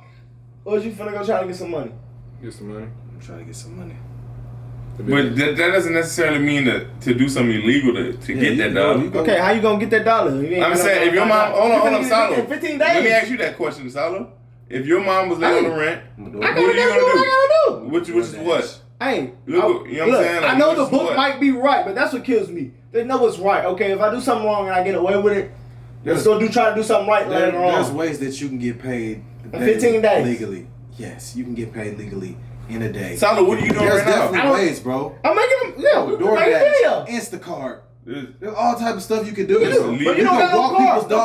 Or is you finna go try to get some money? Get some money? I'm trying to get some money. But that doesn't necessarily mean that to do something illegal to get that dollar. Okay, how you gonna get that dollar? I'm saying if your mom, hold on, Salo. 15 days. Let me ask you that question, Salo. If your mom was late on the rent, what are you gonna do? Which is what? Hey, you know what I'm saying? Like, I know the book might be right, but that's what kills me. They know it's right. Okay, if I do something wrong and I get away with it, let's go try to do something right later on. There's ways that you can get paid in 15 days legally. Yes, you can get paid legally in a day. Salo, what are you doing right now? There's definitely ways, bro. I'm making them. We're making a video. Instacart. There's all type of stuff you can do. But you don't got no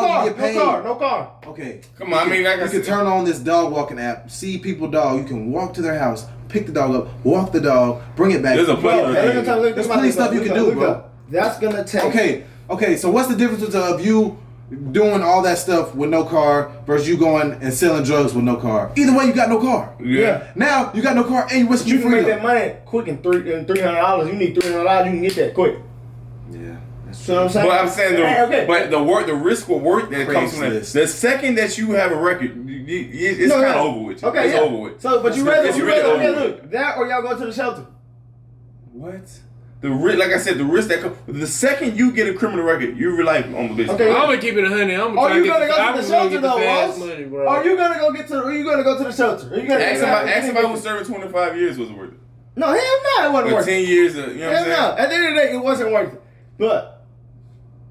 car. No car. Okay. Come on, I mean, you can turn on this dog walking app, see people dog. You can walk to their house, pick the dog up, walk the dog, bring it back. There's plenty of stuff you can do, bro. That's gonna take. Okay. So what's the difference of you doing all that stuff with no car versus you going and selling drugs with no car? Either way, you got no car. Yeah. Now you got no car and you risk you can freedom. make that money quick in $300. You need $300. You can get that quick. Yeah. So what I'm saying. But I'm saying but the risk reward that comes from that. The second that you have a record, it's kind of over with. Okay, it's over with. So, but you rather look that or y'all go to the shelter? What? Like I said, the risk that comes. The second you get a criminal record, you rely on the bitch. Okay, I'm gonna keep it 100. I'm gonna you gonna go to the shelter though, Ross? Money, bro. Are you gonna go to the shelter? Are you gonna ask somebody who's serving 25 years was it worth it? No, hell no, it wasn't worth it. 10 years, you know what I'm saying? No. At the end of the day, it wasn't worth it. But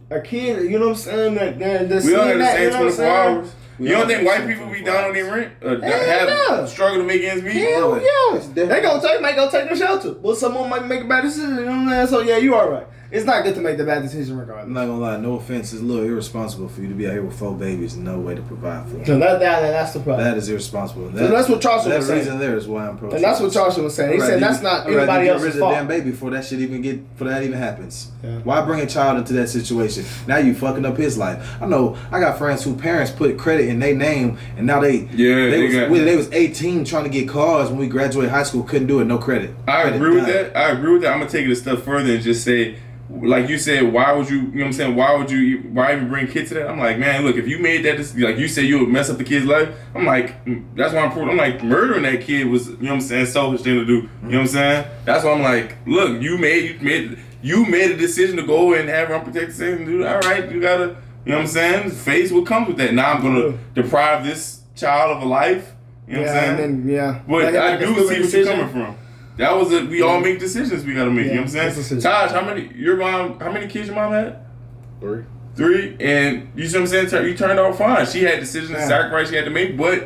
a kid, you know what I'm saying? We all have the same 24 hours. You don't think white people be down on their rent? Struggle to make ends meet? Hell yeah. They might go take the shelter. But someone might make a bad decision. You know what I'm saying? So yeah, you are right. It's not good to make the bad decision regardless. I'm not gonna lie, no offense, it's a little irresponsible for you to be out here with 4 babies and no way to provide for them. So that's the problem. That is irresponsible. So that's what Charleston was saying. That reason there is why I'm pro. And that's what Charleston was saying. He said that's not anybody else's fault. Get rid of the damn baby before that even happens. Yeah. Why bring a child into that situation? Now you fucking up his life. I know I got friends whose parents put credit in their name and now they was 18 trying to get cars when we graduated high school, couldn't do it, no credit. I agree with that. I'm gonna take it a step further and just say, like you said, why would you know what I'm saying? Why even bring kids to that? I'm like, man, look, if you made that, like you said, you would mess up the kid's life. I'm like, that's why I'm like, murdering that kid was, you know what I'm saying, selfish thing to do. You know what I'm saying? That's why I'm like, look, you made a decision to go and have unprotected sex and do. All right, you gotta, you know what I'm saying, face what comes with that. Now I'm gonna deprive this child of a life. You know what I'm saying? But I do see where you're coming from. That was we all make decisions we gotta make. You know what I'm saying? Taj, how many kids your mom had? 3. And you see what I'm saying? You turned out fine. She had decisions and sacrifice she had to make, but